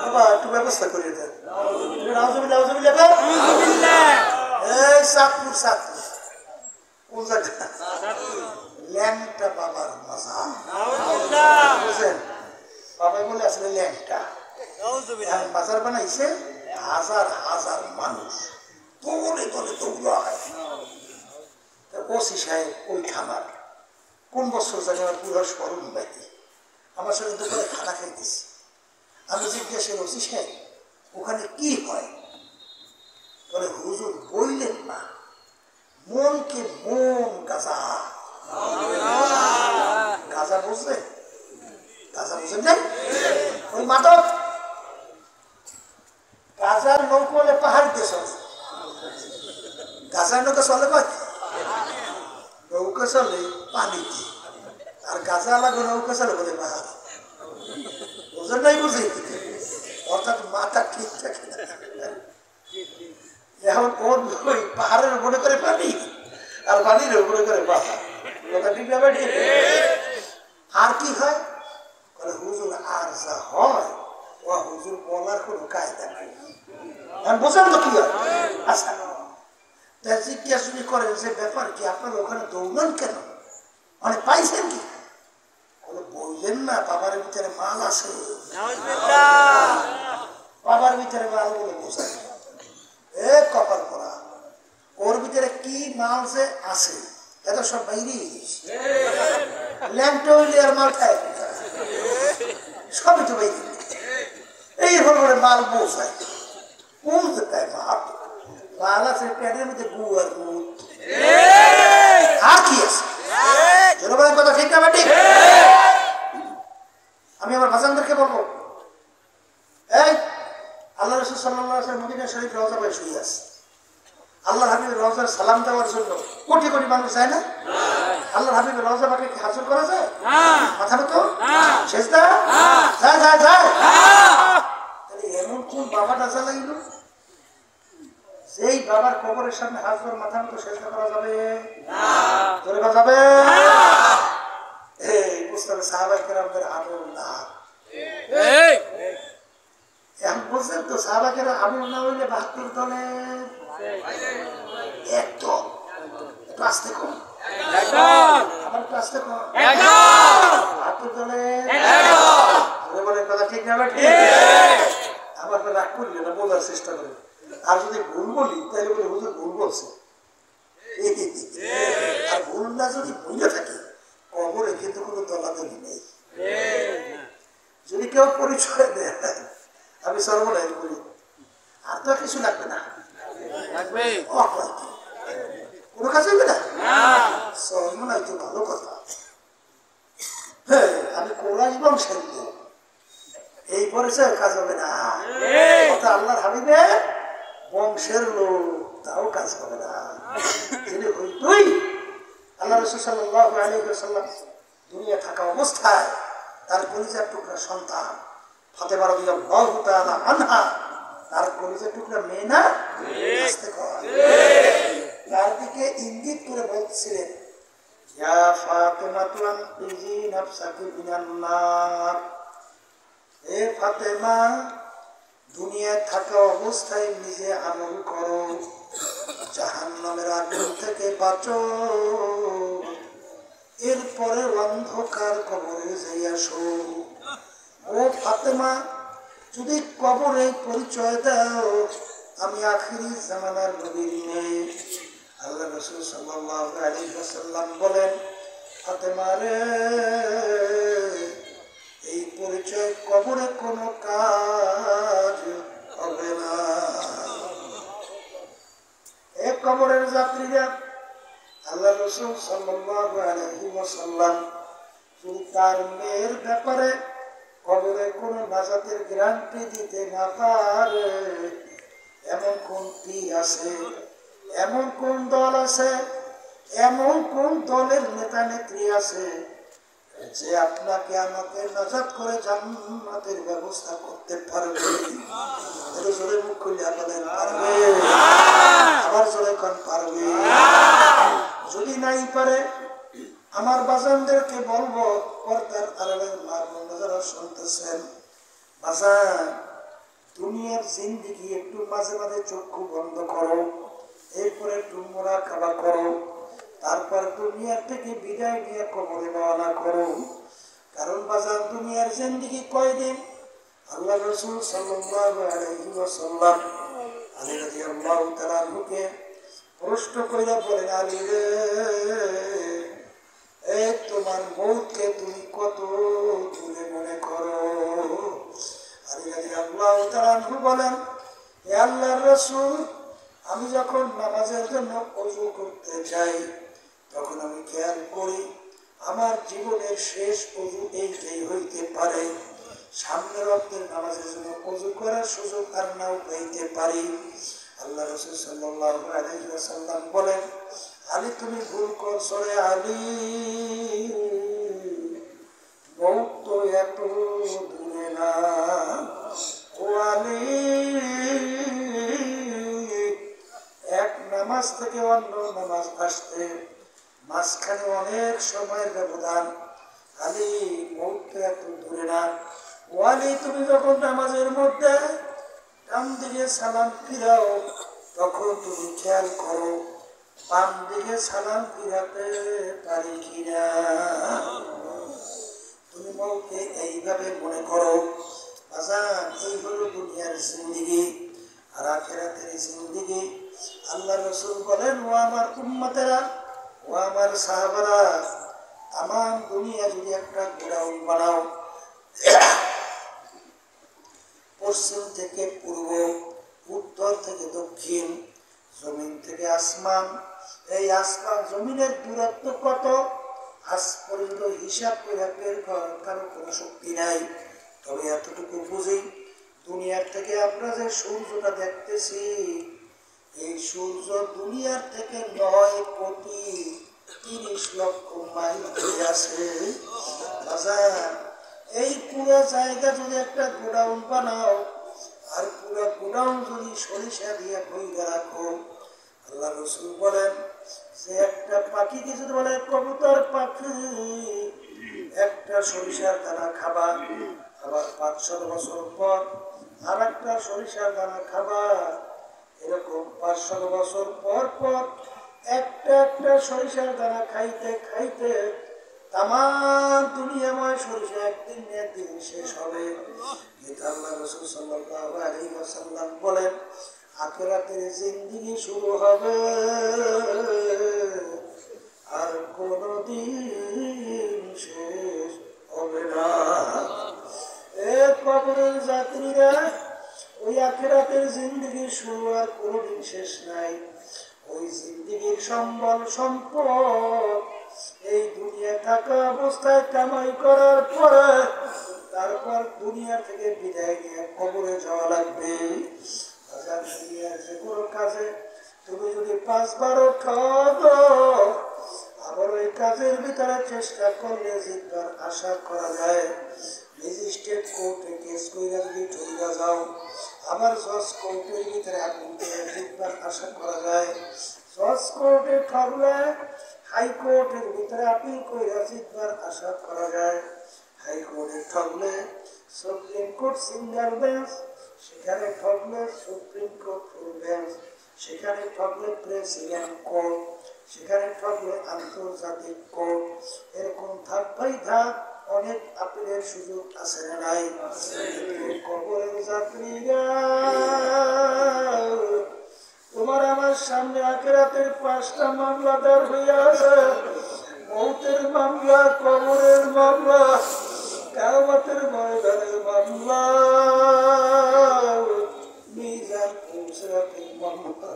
বাবা একটু ব্যবস্থা করে দেন। এই চাঁদপুর, চাঁদপুর কোন জায়গা? ল্যাংটা বাবার মাজার, বুঝলেন? বাবাই বলে আসলে ল্যাংটা। বাজার বানাইছে হাজার হাজার মানুষ দৌড়ে দলে দৌড়ায়। ওসি সাহেব ওই থানার কোন বছর জানি আমার পুরো স্মরণ বাইরে আমার সঙ্গে দুপুরে খানা খাইতেছি। আমি জিজ্ঞাসা ওসি সাহেব ওখানে কি হয়? বলে হুজুর বললেন না, মনকে মন গাজা। গাজা বুঝলে? গাজা বুঝেন নাই? ওই মাদক গাজার নৌকো হলে পাহাড় দিয়ে চলে। গাজার নৌকা চলে কয়? নৌকা চলে পানিতে, আর গাজা লাগবে নৌকা চলে বলে পাহাড়। বুঝেন নাই? বুঝি অর্থাৎ মাথা ঠিক থাকে না। এখন ওর ওই পাহাড়ের উপরে করে পানি আর পানির উপরে করে পাহাড়, কথা ঠিক না? আর কি হয়? হুজুর আর যা হয় ও হুজুর বলার কোনো কায়দা নাই। বুঝলেন তো কি হয়? আচ্ছা, তাই জিজ্ঞাসা করেন যে ব্যাপার কি, আপনার ওখানে দৌড়ান কেন, মানে পাইছেন কি? বললেন না বাবার ভিতরে মাল আছে। বাবার ভিতরে মাল বলে বোঝায় এ কপাল করা, ওর ভিতরে কি মাল যে আছে এত সব বাইরে ল্যাংটা হইলে আর মাল খায় সবই তো বাইরে। এই হল মাল বোঝায় বুঝতে পায় মাল। মাল আছে পেটের মধ্যে গু আর দুধ, আর কি আছে? জনগণের কথা ঠিক না ঠিক? আমি আমার বাজানদেরকে বলবো, এই আল্লাহ রাসূল সাল্লাল্লাহু আলাইহি ওয়াসাল্লাম মদিনা শরীফ রওজা পায় শুয়ে আছে। আল্লাহ হাবিবের রওজার সালাম দেওয়ার জন্য কোটি কোটি মানুষ যায় না? আল্লাহ হাবিবের রওজা পাকে কি হাসিল করা যায়? মাথা মতো সেজদা যায় যায় যায়। তাহলে এমন কোন বাবাটা জ্বালাইল যেই বাবার কবরের সামনে হাত ধরে মাথা মতো সেজদা করা যাবে? ধরে করা যাবে? এই বুঝতে হবে সাহাবায়ে কেরামদের আমল না। এখন বলছেন তো সাহাবায়ে কেরাম আমল না হইলে ৭২ দলে একদম একটু আসতে কম, আমার একটু আসতে কম, ৭২ দলে বলে কথা ঠিক না? আমার রাগ করিলে না, বোঝার চেষ্টা করে। আর যদি ভুল বলি তাহলে বলে হুজুর ভুল বলছে। আর ভুল না যদি ভুলে থাকি কবরে কিন্তু কোনো দলাদলি নেই। যদি কেউ পরিচয় দেয় আমি সর্বনাশ বলি, আর তো কিছু লাগবে না, কোনো কাজ হইবে না। সর্বনাশ তো ভালো কথা। আমি কোরআন বংশের লোক, এই পরিচয় কাজ হবে না। আল্লাহর হাবিবের বংশের লোক, তাও কাজ হবে না। যিনি হইতই আল্লাহ রাসূল সাল্লাল্লাহু আলাইহি ওয়াসাল্লাম দুনিয়া থাকা অবস্থায় তার কলিজার টুকরা সন্তান ফাতেমা রাদিয়াল্লাহু তাআলা আনহা, তার কলিজার টুকরা মেয়ে না, তার দিকে ইঙ্গিত করে বলছিলেন, ইয়া ফাতেমাতু আনকিজি নাফসাকি মিনান নার, হে ফাতেমা দুনিয়ায় থাকা অবস্থায় নিজে আমল করো, জাহান্নামের আগুন থেকে বাঁচো, এরপরে অন্ধকার কবরে যাই আসো। ও ফাতেমা যদি কবরে পরিচয় দাও আমি আখিরি জামানার নবীর মেয়ে। আল্লাহ রাসূল সাল্লাল্লাহু আলাইহি ওয়াসাল্লাম বলেন, ফাতেমা রে এই পরিচয় কবরে কোনো কাজ হবে না। এক কবরের যাত্রীরা আল্লাহ রাসূল সাল্লাল্লাহু আলাইহি ওয়াসাল্লাম যদি তার মেয়ের ব্যাপারে কবরে কোনো নাজাতের গ্যারান্টি দিতে না পারে, এমন কোন পীর আছে, এমন কোন দল আছে, এমন কোন দলের নেতা নেত্রী আছে যে আপনাকে আমাকে নাজাত করে জান্নাতের ব্যবস্থা করতে পারবে? এটা জোরে মুখ খুলে বলেন পারবে? আবার জোরে কোন পারবে? যদি নাই পারে আমার বাজানদেরকে বলবো, পর্দার আড়ালের মা বোনেরা যারা শুনতেছেন, বাজান দুনিয়ার জিন্দেগি একটু মাঝে মাঝে চক্ষু বন্ধ করো, এরপরে একটু মুরাকাবা করো, তারপর দুনিয়া থেকে বিদায় নিয়ে কবরে রওনা করো। কারণ বাজার দুনিয়ার জিন্দেগি কয়দিন? আল্লাহ রাসূল সাল্লাল্লাহু আলাইহি ওয়াসাল্লাম আলী রাদিয়াল্লাহু তাআলা আনহুকে প্রশ্ন কইরা বলেন, আলী রে, এই তোমার মৌতকে তুমি কত দূরে মনে করো? আলী রাদিয়াল্লাহু তাআলা আনহু বলেন, হে আল্লাহর রাসূল, আমি যখন নামাজের জন্য ওযু করতে যাই তখন আমি খেয়াল করি আমার জীবনের শেষ ওযু এইটাই হইতে পারে, সামনের ওয়াক্তের নামাজের জন্য ওযু করার সুযোগ আর নাও পাইতে পারি। আল্লাহ রাসূল সাল্লাল্লাহু আলাইহি ওয়াসাল্লাম বলেন, আলী তুমি ভুল করছো রে আলী, মওত তো এত দূরে না। ও আলী, এক নামাজ থেকে অন্য নামাজ আসতে মাঝখানে অনেক সময়ের ব্যবধান। আলী, মওত তো এত দূরে না। ও আলী, তুমি যখন নামাজের মধ্যে ডান দিকে সালাম ফিরাও তখন তুমি খেয়াল করো বাম দিকে সালাম ফিরাতে পারি কিনা। তুমি মওতকে এইভাবে মনে করো। বাজান, এই হলো দুনিয়ার জিন্দেগি আর আখিরাতের জিন্দেগি। আল্লাহ রাসূল বলেন, ও আমার উম্মতেরা, ও আমার সাহাবারা, তামাম দুনিয়া যদি একটা গোডাউন বানাও, পশ্চিম থেকে পূর্ব, উত্তর থেকে দক্ষিণ, জমিন থেকে আসমান, এই আসমান জমিনের দূরত্ব কত আজ পর্যন্ত হিসাব করে বের করার কারো কোনো শক্তি নাই। তবে এতটুকু বুঝি, দুনিয়ার থেকে আমরা যে সূর্যটা দেখতেছি, এই সূর্য দুনিয়ার থেকে 9,30,00,000 মাইল দূরে আছে। এই পুরো জায়গা যদি একটা গোডাউন বানাও আর পুরো গোডাউন যদি সরিষা দিয়ে বইয়ে রাখো, আল্লাহ রাসূল বলেন যে একটা পাখিকে যদি বলে কবুতর পাখি একটা সরিষার দানা খাবা, আবার 500 বছর পর আর একটা সরিষার দানা খাবা, এরকম 500 বছর পর পর একটা একটা সরিষার দানা খাইতে খাইতে তামাম দুনিয়াময় সরিষা একদিন না একদিন শেষ হবে। কিন্তু আল্লাহ রাসূল সাল্লাল্লাহু আলাইহি ওয়াসাল্লাম বলেন, আখিরাতের জিন্দেগি শুরু হবে আর কোনদিন শেষ হবে না। এ কবরের যাত্রীরা, ওই আখিরাতের জিন্দেগি শুরু আর কোনদিন শেষ নাই। ওই জিন্দেগির সম্বল সম্পদ এই দুনিয়া থাকা অবস্থায় কামাই করার পরে তারপর দুনিয়া থেকে বিদায় নিয়ে কবরে যাওয়া লাগবে। দুনিয়ার যে কোনো কাজে তুমি যদি 5-12 আবার ওই কাজের ভিতরে চেষ্টা করলে জিতবার আশা করা যায়। ম্যাজিস্ট্রেট কোর্টে কেস কইরা যদি ঠইরা যাও, আবার জজ কোর্টের ভিতরে আপিল করে জিতবার আশা করা যায়। জজ কোর্টে ঠকলে হাইকোর্টের ভিতরে আপিল কইরা জিতবার আশা করা যায়। হাইকোর্টে ঠকলে সুপ্রিম কোর্ট সিঙ্গেল বেঞ্চ, সেখানে ঠকলে সুপ্রিম কোর্ট ফুল বেঞ্চ, সেখানে ঠকলে প্রেসিডেন্ট কোর্ট, সেখানে ঠকলে আন্তর্জাতিক কোর্ট। এরকম ধাপ বাই ধাপ অনেক আপিলের সুযোগ আছে না নাই? কবরের যাত্রীরা, তোমার আমার সামনে আখিরাতের 5টা মামলা দাঁড় হইয়া আছে। মওতের মামলা, কবরের মামলা, কিয়ামতের ময়দানের মামলা, মিজান পুরসরাতের মামলা।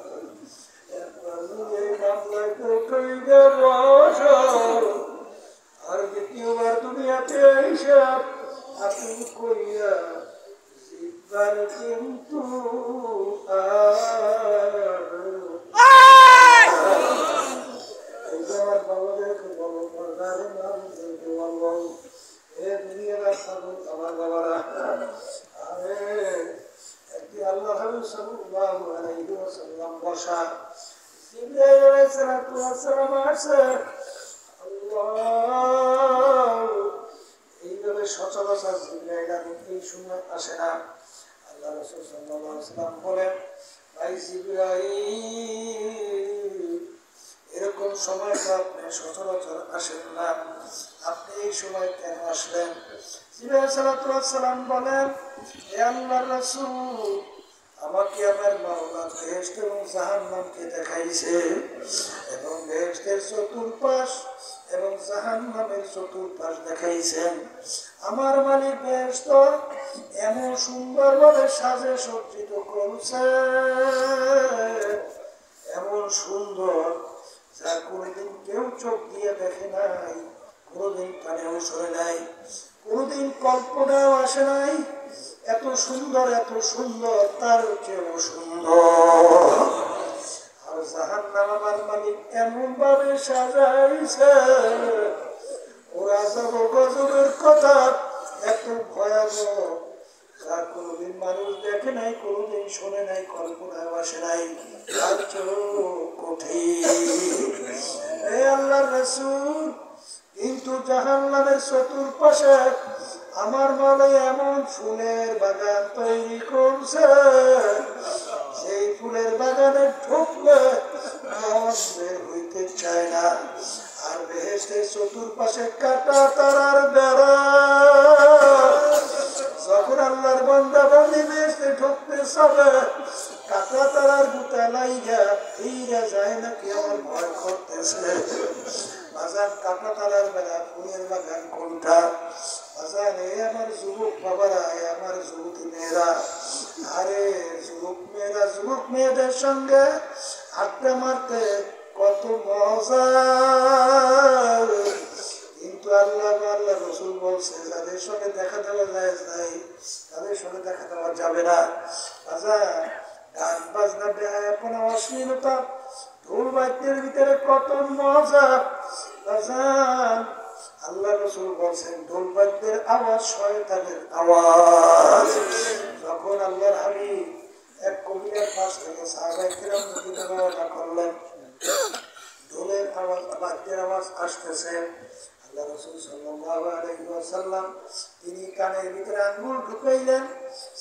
এই মামলায় কইরা বসো আর দ্বিতীয়বার দুনিয়াতে হিসাব আপিল কইরা জিতবার কিন্তু আমার বাবাদেরকে বলো, পর্দারের মানুষদেরকে বলবো, এ দুনিয়ার থাকুক আমার বাবারা। আরে একটি আল্লাহ হাবিব সাল্লাল্লাহু আলাইহি ওয়াসাল্লাম বসা, জিবরাইল আলাইহিস সালাম আসছে। এইভাবে সচরাচর জিবরাইল এই সময় আসে না। আল্লাহ রাসূল সাল্লাল্লাহু আলাইহি ওয়াসাল্লাম বলেন, ভাই জিবরাইল, এরকম সময় তো আপনি সচরাচর আসেন না, আপনি এই সময় কেন আসলেন? জিবরাইল আলাইহিস সালাম বলেন, হে আল্লাহর রাসূল, আমাকে আমার মাওলা বেহেশত এবং জাহান্নামকে দেখাইছে এবং বেহেশতের চতুর্পাশ এবং জাহান্নামের চতুর্পাশ দেখাইছেন। আমার মালিক বেহেশত এমন সুন্দরভাবে সাজে সজ্জিত করছে, এমন সুন্দর যা কোনোদিন কেউ চোখ দিয়ে দেখে নাই, কোনোদিন কানেও শোনে নাই, কোনোদিন কল্পনাও আসে নাই। এত সুন্দর, এত সুন্দর, তার চেয়েও সুন্দর। আর জাহান্নাম আমার মালিক এমন ভাবে সাজাইছে, ওরা যাব গজবের কথা এত ভয়াবহ যা কোনোদিন মানুষ দেখে নাই, কোনোদিন শোনে নাই, কল্পনায় আসে নাই, তার চেয়েও কঠিন। হে আল্লাহর রাসূল, কিন্তু জাহান্নামের চতুর্পাশে আমার মাওলা এমন ফুলের বাগান তৈরি করছে, সেই ফুলের বাগানে ঢুকলে মন বের হইতে চায় না। আর বেহেশতের চতুর্পাশে কাটা তারার বেড়া, যখন আল্লাহর বান্দা বান্দি বেহেশতে ঢুকতে যাবে, কাটা তারার গুতা লাইগা ফিরে যায় নাকি আমার ভয় করতেছে। বাজার কাটা তারার বেড়া, ফুলের বাগান কোনটা? বাজার এ আমার যুবক বাবারা, এ আমার যুবতী মেয়েরা, আরে যুবক মেয়েরা যুবক মেয়েদের সঙ্গে আড্ডা মারতে কত মজা। কিন্তু আল্লাহ আল্লাহ রসুল বলছে, যাদের সঙ্গে দেখা দেওয়া যায় নাই, তাদের সঙ্গে দেখা দেওয়া যাবে না। বাজার গান বাজনা বেহায়াপনা অশ্লীলতা ঢোল বাদ্যের ভিতরে কত মজা। বাজার আল্লাহ রসুল বলছেন, ঢোল বাদ্যের আওয়াজ শয়তানের আওয়াজ। যখন আল্লাহর হাবিব এক কবিরের পাশ থেকে সাহাবায়ে কিরাম মদিনা রওনা করলেন, ঢোলের আওয়াজ, বাদ্যের আওয়াজ আসতেছে, আল্লাহ রাসূল সাল্লাল্লাহু আলাইহি ওয়াসাল্লাম তিনি কানের ভিতরে আঙ্গুল ঢুকাইলেন,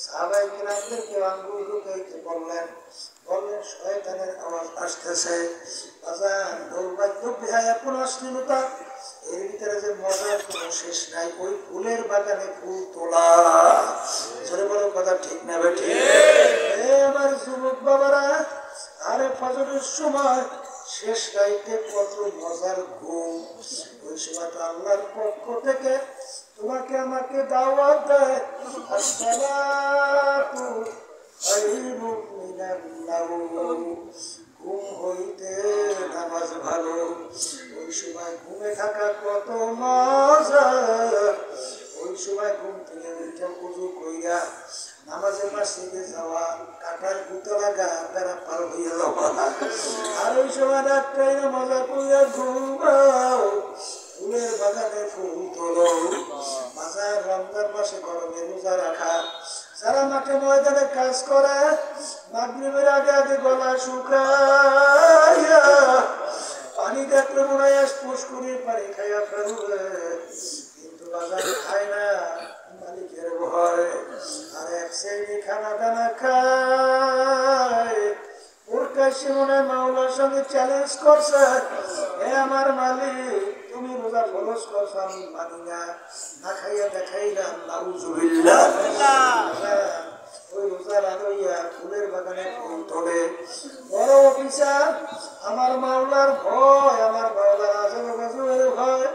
সাহাবায়ে কিরামদেরকে আঙ্গুল ঢুকাইতে বললেন, বললেন শয়তানের আওয়াজ আসতেছে। বাজার ঢোল বাদ্য বেহায়াপনা অশ্লীলতা, এর ভিতরে যে মজার কোনো শেষ নাই। ওই ফুলের বাগানে ফুল তোলা, জোরে বলো কথা ঠিক না বেঠি? আমার যুবক বাবারা, আরে ফজরের সময় শেষ রাইতে কত মজার ঘুম। ওই সময় তো আল্লাহর পক্ষ থেকে তোমাকে আমাকে দাওয়াত দেয়, আসসালাতু খায়রুম মিনান নাওম, ঘুম হইতে নামাজ ভালো। ওই সময় ঘুমে থাকা কত মজা। ওই সময় ঘুম থেকে উঠে ওযু কইরা নামাজের মসজিদে যাওয়া, কাটার গুতা লাগা বেড়া পার হইয়া যাওয়া, আর ওই সময় রাত্রে মজা কইরা ঘুমাও, ফুলের বাগানে ফুল তোলো। বাজার রমজান মাসে গরমে রোজা রাখা, যারা মাঠে ময়দানে কাজ করে, মাগরিবের আগে আগে গলা শুকাইয়া পানি দেখলে মনে হয় পুষ্করির পানি খাইয়া ফেলবে, কিন্তু বাজার খায় না, মালিকের ভয়। আর এক শ্রেণী খানা দানা খায়, ওর কাছে মনে হয় মাওলার সঙ্গে চ্যালেঞ্জ করছে, হে আমার মালিক, তুমি রোজা ফরজ করছো, আমি মানি না, না খাইয়া দেখাইলাম, নাউজুবিল্লাহ। ওই রোজা রাখইয়া ফুলের বাগানে ফুল তোলে। বড় অফিসার, আমার মাওলার ভয়, আমার মাওলার আজমের ভয়,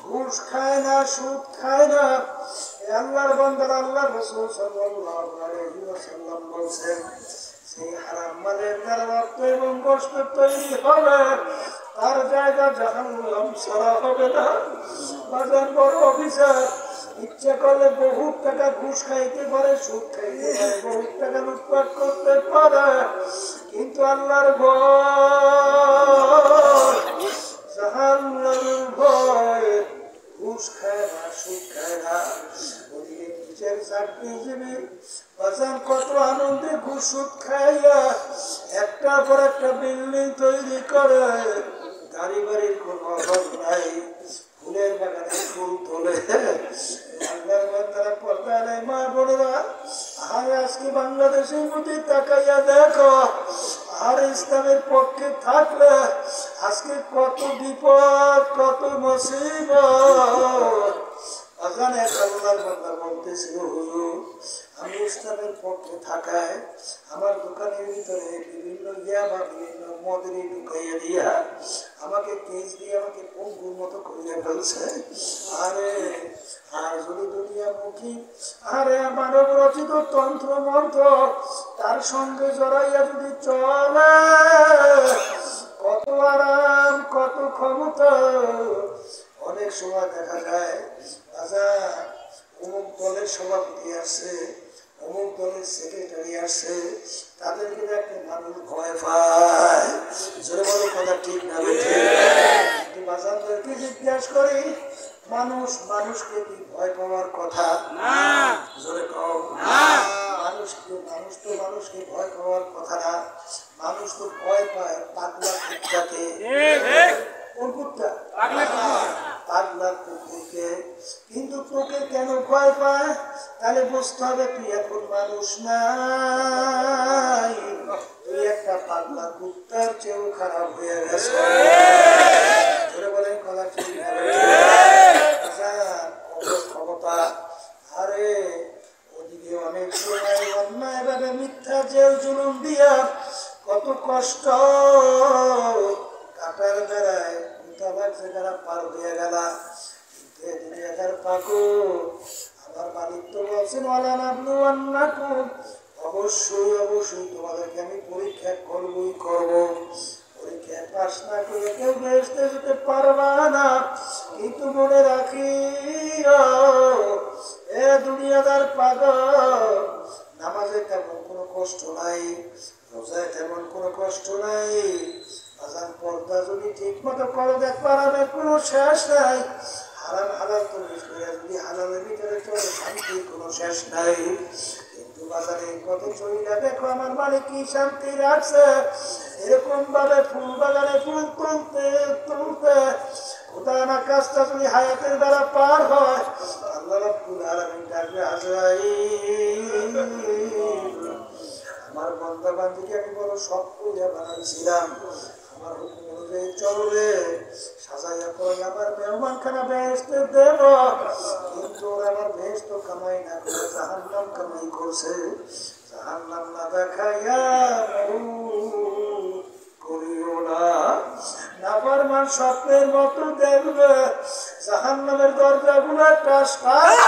ঘুষ খায় না, সুদ খায় না। আল্লাহর বান্দার আল্লাহ রাসূল সাল্লাল্লাহু আলাইহি ওয়াসাল্লাম বলেন, সেই হারাম মালের যারা রক্ত এবং গোশত তৈরি হবে, তার জায়গা জাহান্নাম ছাড়া হবে না। বাজার বড় অফিসার ইচ্ছা করলে বহুত টাকা ঘুষ খাইতে পারে, সুদ খাইতে পারে, বহুত টাকা লুটপাট করতে পারে, কিন্তু আল্লাহর ভয়, জাহান্নামের ভয়, ঘুষ খায় না, সুদ খায় না। ওদিকে নিচের চাকরিজীবী বাজার কত আনন্দে ঘুষ সুদ খাইয়া একটার পর একটা বিল্ডিং তৈরি করে, গাড়ি বাড়ির কোনো অভাব নাই, ফুলের বাগানে ফুল তোলে। আল্লাহর বান্দারা, পর্দায় নাই মা বোনেরা, আর আজকে বাংলাদেশের প্রতি তাকাইয়া দেখো, আর ইসলামের পক্ষে থাকলে আজকে কত বিপদ, কত মুসিবত। ওখানে আল্লাহর বান্দা বলতেছিল, হুজুর আমি ইসলামের পক্ষে থাকায় আমার দোকানের ভিতরে বিভিন্ন ইয়াবা বিভিন্ন মদরি ঢুকাইয়া দিয়া আমাকে কেস দিয়ে আমাকে পঙ্গুর মতো করিয়া ফেলছে। আরে আর যদি দুনিয়ামুখী আরে মানব রচিত তন্ত্র মন্ত্র তার সঙ্গে জড়াইয়া যদি চলে, কত আরাম, কত ক্ষমতা। অনেক সময় দেখা যায় অমুক দলের সভাপতি আসছে, অমুক দলের সেক্রেটারি আসছে, তাদেরকে একটা মানুষ ভয় পায়। জোরে বড় কথা ঠিক না বেঠে? কিন্তু বাজারদেরকে জিজ্ঞাসা করি, মানুষ মানুষকে কি ভয় পাওয়ার কথা? জোরে কও। মানুষ তো মানুষকে ভয় পাওয়ার কথা না। মানুষ তো ভয় পায় পাগলা কুত্তাকে। কোন কুত্তা? পাগলা কুকুরকে। কিন্তু তোকে কেন ভয় পায়? তাহলে বুঝতে হবে তুই এখন মানুষ নাই, তুই একটা পাগলা কুত্তার চেয়েও খারাপ হয়ে গেছে। বলেন কথা ঠিক ক্ষমতা। আরে ওদিকে অনেক সময় অন্যায় ভাবে মিথ্যা জেল জুলুম দিয়া কত কষ্ট কাটার বেড়ায় যারা পার হয়ে গেল। আমার মালিক তো বলছেন অবশ্যই অবশ্যই তোমাদেরকে আমি পরীক্ষা করবই করব। পরীক্ষায় পাস না করে কেউ বেহেশতে যেতে পারবা না। কিন্তু মনে রাখি এ দুনিয়াদার পাগল, নামাজে তেমন কোনো কষ্ট নাই, রোজায় তেমন কোনো কষ্ট নাই, আজান পর্দা যদি ঠিক মতো করো দেখবার আমি কোনো শেষ নাই। হারাম হালাল তো যদি হালালের ভিতরে চলে শান্তির কোনো শেষ নাই। কিন্তু বাজারে কত চলিলা দেখো আমার মানে কি শান্তি রাখছে। এরকম ভাবে ফুল বাগানে ফুল তুলতে তুলতে খোদানা কাজটা যদি হায়াতের দ্বারা পার হয়, আল্লাহ রাব্বুল আলামিন ডাকবে আজরাইল। আমার বান্দা বান্দিকে আমি বড় শখ করিয়া বানাইছিলাম, আমার হুকুম অনুযায়ী চলবে, সাজাইয়া পরে আমার মেহমানখানা বেহেশতে দেব। কিন্তু ওরা আমার বেহেশত কামাই না করে জাহান্নাম কামাই করছে। জাহান্নাম না দেখাইয়া করিও না। নাফরমান স্বপ্নের মতো দেখবে জাহান্নামের দরজাগুলো টাস টাস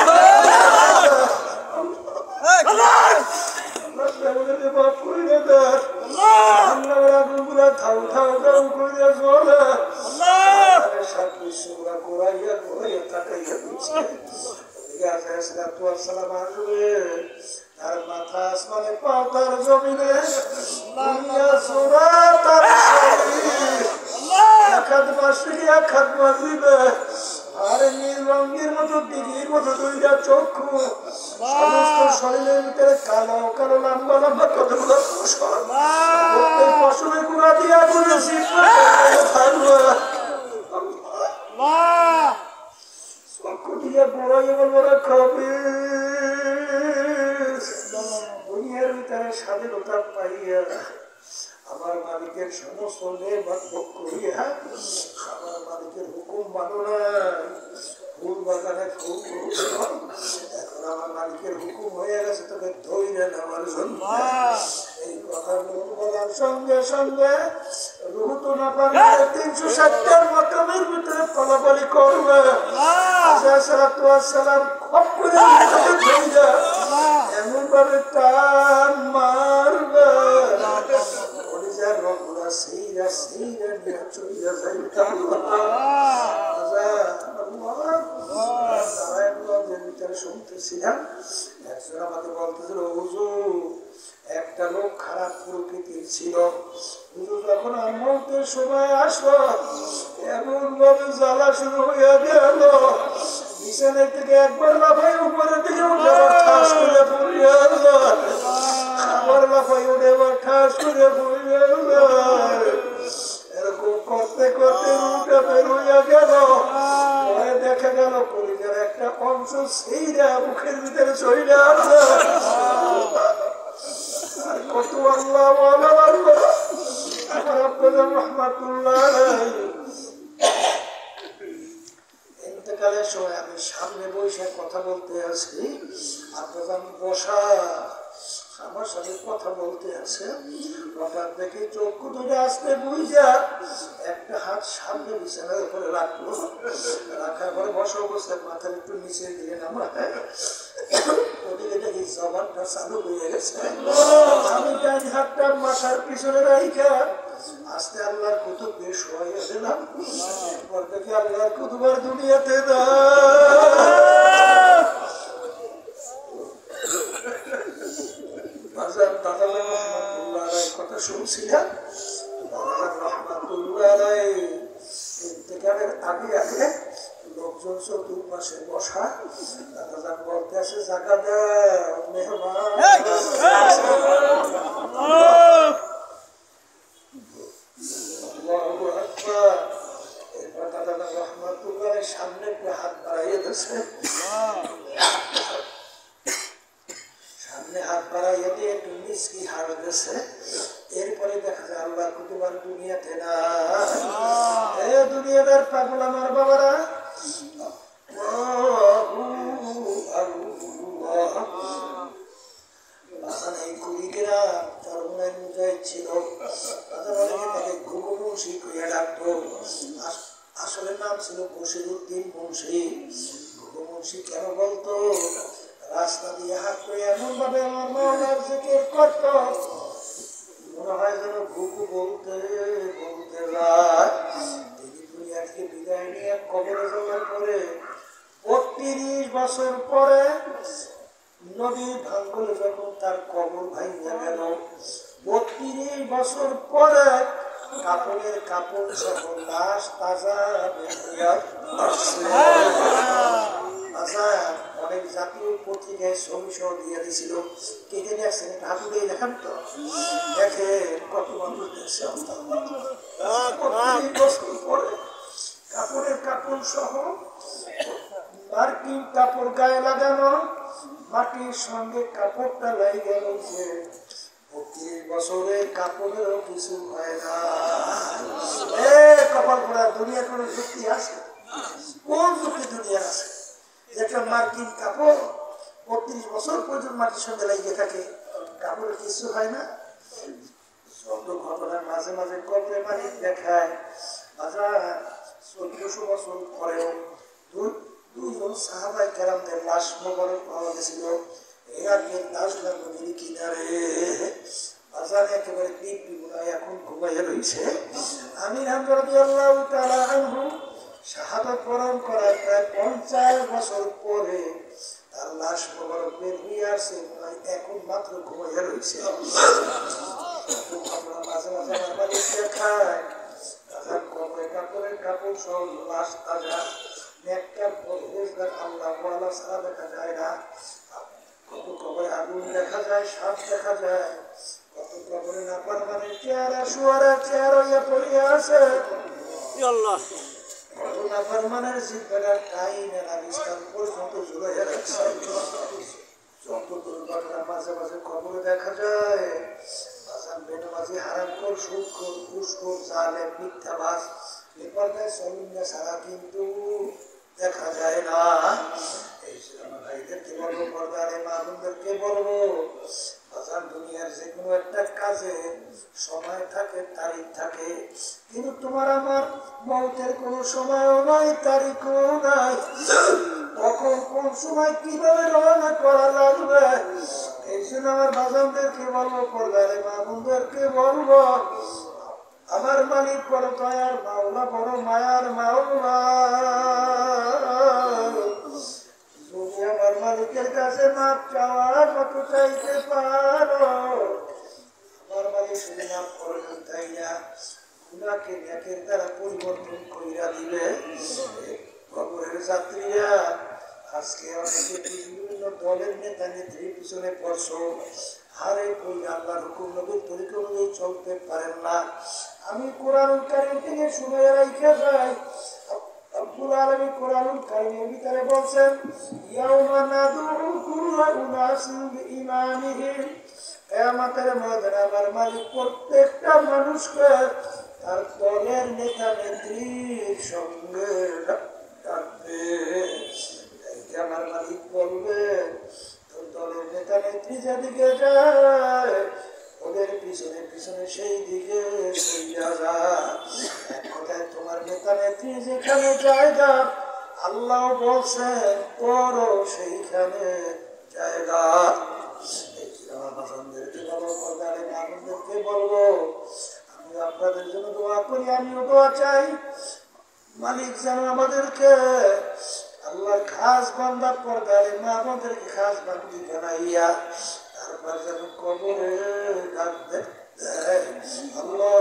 মাথা আসমানে পাও তার জমিনে আরে নীল রঙের মতো দিঘির মতো দুইটা চক্ষু, সমস্ত শরীরের ভিতরে কালো কালো লম্বা লম্বা কতগুলো ফসলের গুঁড়া দিয়া গুলেছি চক্ষু দিয়ে বড়াই বলবো খাবে। দুনিয়ার ভিতরে স্বাধীনতা পাইয়া আমার মালিকের সমস্ত নেমত ভোগ করিয়া আমার মালিকের হুকুম মানো না। ফুল বাগানে ফুল এখন আমার মালিকের হুকুম হয়ে গেছে তোকে ধৈর্য নেওয়ার জন্য। এই কথাগুলো বলার সঙ্গে সঙ্গে রুহু তো না পারলে 360টার মাকামের ভিতরে ফলাফলি করবে। সালাম খপ করে ধৈর্য এমন ভাবে টান মারবে শুনতেছিলাম। একজন আমাকে বলতেছিল, হুজুর একটা লোক খারাপ প্রকৃতির ছিল, হুজুর যখন মৌতের সময় আসলো এমন ভাবে জ্বালা শুরু হয়ে গেল, বিছানা থেকে একবার লাফাই উপরের দিকে উঠে ঠাস করে পড়ে আবার লাফাই উঠে আবার ঠাস করে পড়ে এরকম করতে করতে উঠে বের হইয়া গেল। পরে দেখা গেল পরিবার একটা অংশ সেইরা মুখের ভিতরে চলে আসে। কত আল্লাহ আমার আব্বাজান রহমাতুল্লাহ আলাইহি ইন্তেকালের সময় আমি সামনে বসে কথা বলতে আছি, আব্বাজান বসা আমার সাথে কথা বলতে আছে। হঠাৎ দেখে চক্ষু ধরে আসতে বুঝা একটা হাত সামনে বিছানার উপরে রাখলো, রাখার পরে বসা অবস্থায় মাথার একটু নিচে দিয়ে নামায় ওদিকে দেখি জবানটা চালু হয়ে গেছে। আমি ডান হাতটা মাথার পিছনে রাইখা আস্তে আল্লাহর কুতুব দিয়ে শোয়াইয়া দিলাম। এরপর দেখি আল্লাহর কুতুব আর দুনিয়াতে না। কথা শুনছিলাম আগে আগে লোকজন চতুর্পাশে বসা, দাদা বলতে আছে জায়গা দেও মেহমান। এরপর দাদা রহমাতুল্লাহ সামনে হাত বাড়াইয়ে দিয়েছে, সামনে হাত বাড়াইয়ে দিয়ে একটু মিসকি হার দিয়েছে। এরপরে দেখা যায় আল্লাহ কুতুবার দুনিয়াতে না। দুনিয়াদার পাগল আমার বাবারা, এই কুড়িকেরা তার মনের মুজাহিদ ছিল, তাকে ঘুঘু মুন্সি কইয়া ডাকতো। আসলে নাম ছিল বশিরউদ্দিন মুন্সি। ঘুঘু মুন্সি কেন বলতো? রাস্তা দিয়ে হাত করে এমন ভাবে আমার মাওলার জিকির করত, মনে হয় যেন ঘুঘু বলতে বলতে রাত। তিনি দুনিয়া থেকে বিদায় নিয়ে কবরে যাওয়ার পরে ৩২ বছর পরে নদীর ভাঙ্গলে যখন তার কবর ভাঙিয়া গেল, ৩২ বছর পরে কাপড়ের কাপড় সহ লাশ তাজা অনেক জাতীয় পত্রিকায় ছবি সহ দিয়ে দিছিল। কে কে দেখছেন? হাঁটু দিয়ে দেখান তো, দেখে কত মানুষ দেখছে। কাপড়ের কাপড় সহ মার্কিন কাপড় গায়ে লাগানো, মাটির সঙ্গে কাপড়টা লাগিয়ে রয়েছে। ৩২ বছরের কাপড়েরও কিছু হয় না। কপাল পড়া দুনিয়ার কোন যুক্তি আছে? কোন যুক্তি দুনিয়ার আছে যেটা মার্কিন কাপড় ৩২ বছর পর্যন্ত মাটির সঙ্গে লাগিয়ে থাকে, কাপড়ের কিছু হয় না? যত ঘটনার মাঝে মাঝে কবরে মালিক দেখায়। ১৪০০ বছর পরেও দুইজন সাহাবায়ে কেরামদের লাশ মোবারক পাওয়া গেছিল ইরাকের দাজলা নদীর কিনারে। বাজার একেবারে এখন ঘুমাইয়া রয়েছে। আমির হামজা রাদিয়াল্লাহু তাআলা আনহু শাহাদাত বরণ করার প্রায় ৫০ বছর পরে তার লাশ মোবারক বের হয়ে আসছে, এখন মাত্র ঘুমাইয়া রয়েছে। মাঝে মাঝে আমার মালিক দেখায় তাদের কবরে কাপড়ের কাপড় সহ লাশ তাজা। নেককার পরহেজগার আল্লাহওয়ালা ছাড়া দেখা যায় না। কত কবরে আগুন দেখা যায়, সাপ দেখা যায়, কত কবরে নাফরমানের চেহারা শুয়ারের চেহারা হইয়া পড়িয়া আছে, কত নাফরমানের জিহ্বার টাইনের আবিষ্কার পর্যন্ত ঝুলাইয়া রাখছে। যত দুর্ঘটনা মাঝে মাঝে কবরে দেখা যায়। বেনামাজি, হারামখোর, সুদখোর, ঘুষখোর, জালেম, মিথ্যাবাজ, বেপরদায় সলিমরা ছাড়া কিন্তু দেখা যায় না। এই আমার ভাইদেরকে বলবো, পর্দারে মা বোনদেরকে বলবো, দুনিয়ার যে কোনো একটা কাজে সময় থাকে, তারিখ থাকে, কিন্তু তোমার আমার মৌতের কোনো সময়ও নাই, তারিখও নাই। কখন কোন সময় কিভাবে রওনা করা লাগবে, এই জন্য আমার বাজানদেরকে বলবো, পর্দারে মা বোনদেরকে বলবো, আমার মালিক বড় দয়ার মাওলা, বড় মায়ার মাওলা। তুমি আমার মালিকের কাছে মাপ চাওয়ার মতো চাইতে পারো, আমার মালিক শুধু মাপ করবেন তাই না, গুনাহকে নেকের দ্বারা পরিবর্তন কইরা দিবে। কবরের যাত্রীরা আজকে অনেকে বিভিন্ন দলের নেতা নেত্রীর পিছনে পড়ছো, হারে কই আল্লাহর হুকুম নবীর তরিকা অনুযায়ী চলতে পারেন না। আমি কোরআনুল কারীম থেকে শুনে রাইখা যাই, রব্বুল আলামিন কোরআনুল কারীমের ভিতরে বলছেন, ইয়াউমা নাদউ কুল্লা উনাসিন বিইমানিহিম কিয়ামতের ময়দানে আমার মালিক প্রত্যেকটা মানুষকে তার দলের নেতা নেত্রীর সঙ্গে ডাকবে। আমার মালিক বলবে তোর দলের নেতা নেত্রী যেদিকে যায় ওদের পিছনে পিছনে সেই দিকে এক কথায় তোমার নেতা নেত্রী যেখানে জায়গা আল্লাহ বলছেন তোরও সেইখানে জায়গা। আমাদেরকে বলবো আমি আপনাদের জন্য দোয়া করি, আমিও দোয়া চাই মালিক যেন আমাদেরকে আল্লাহর খাস বান্দা পর্দারে মা আমাদেরকে খাস বান্দি বানাইয়া তারপর যেন কবরে ডাকবে। আল্লাহ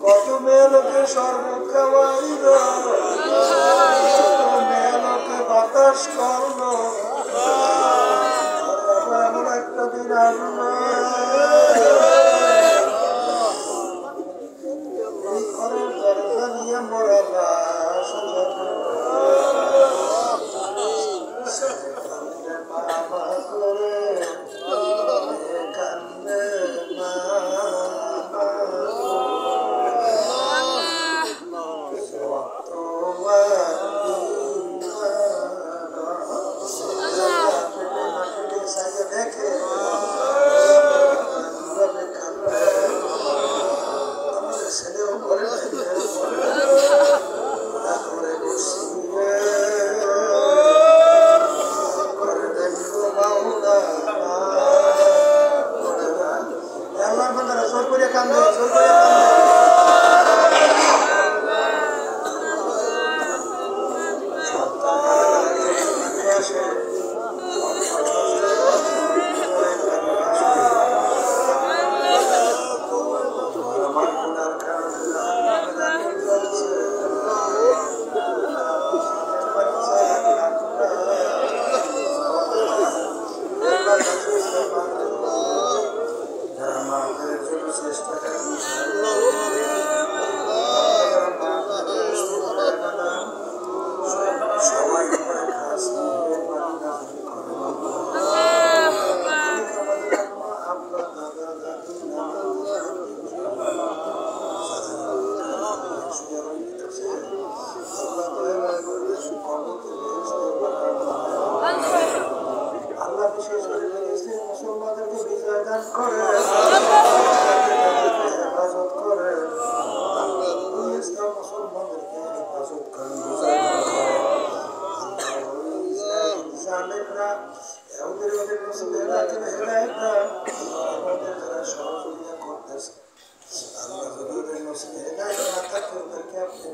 কত মেয়েলোকে শরবত খাওয়াইল, মেয়েলোকে বাতাস করলো, এমন একটা দিন আসবে এই ঘরের দরজা নিয়ে মরা লাশ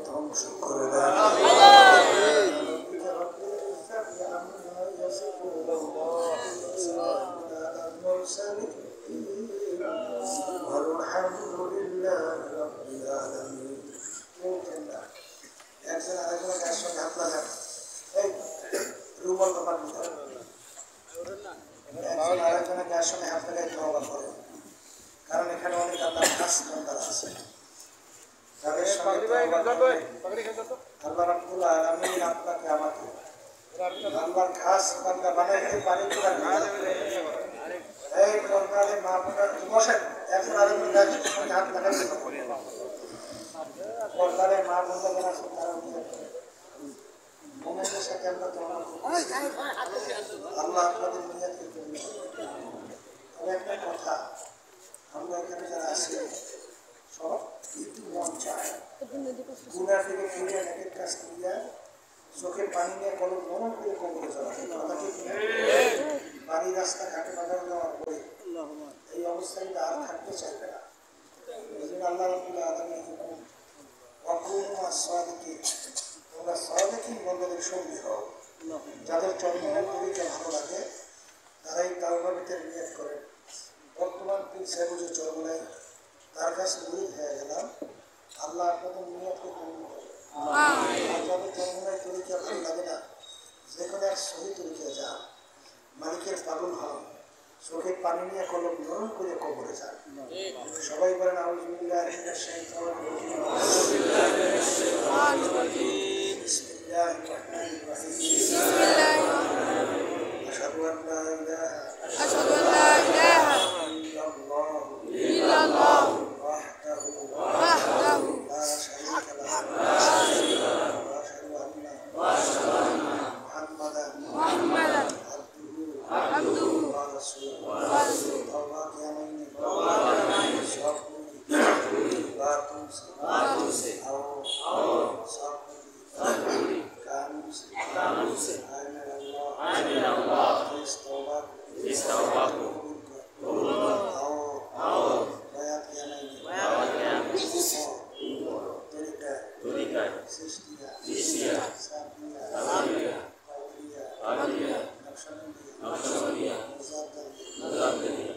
ধ্বংস করে দেয়। কারণ এখানে অনেক আল্লাহর খাস বান্দা আছে, আল্লাহ রাব্বুল আলামিন আপনাকে আমাকে আল্লাহর খাস বান্দা বানাইতে পারে কিনা? এই পর্দারে মা বোনেরা বসেন, এখন আরেকজন গাছের হাত লাগাতে হবে। পর্দারে মা বোনেরা যারা আছেন তারা মোমেনদের সাথে আমরা তুলনা করব। আল্লাহ আপনাদের নিয়তকে কবুল করুন। তবে একটা কথা, আমরা এখানে যারা আছি সব একটু মন চায় গুনাহ থেকে ফিরে নেকের কাজ করিয়া চোখে পানি নিয়ে কলম মরণ করে কবরে যাওয়া বাড়ি রাস্তা ঘাটে বাজার যাওয়ার পরে এই অবস্থায় আর থাকতে চাইবে না। এই জন্য আল্লাহ রাব্বুল আলামিন হুকুম ওয়াকুমা সাদিকিন, তোমরা সাদিকিন বন্ধুদের সঙ্গী হও। যাদের চরমনের কবিতা ভালো লাগে তারাই তাওবাবিতে নিয়ত করেন। বর্তমান পীর সাহেব চরমনায় তার কাছে মুরিদ হয়ে গেলাম। আল্লাহ আপনাদের নিয়তকে কবুল করে। যাদের চরমনায় তরিকা ভালো লাগে না, যে কোনো এক সহি তরিকায় যান, মালিকের পাগল হন, চোখের পানি নিয়ে কলম নরম করে কবরে যান। সবাই বলেন আউযুবিল্লাহি মিনাশ শাইতানির রাজিম। বিসমিল্লাহির রহমানির রহিম। আশহাদু আন লা ইলাহা ইল্লাল্লাহ ওয়াহদাহু লা শারীকা লাহু ওয়া আশহাদু আন্না মুহাম্মাদান আবদুহু ওয়া রাসূলুহু। তওবা কিয়ামাইনি সব बातों से आओ साकुरी कानून से आए मेरा अल्लाह इस तौबा को कबूल कर। आओ बयात किया नहीं तरीका सृष्टिया साबिया अलिया Naqshbandiya मुजाद्दलिया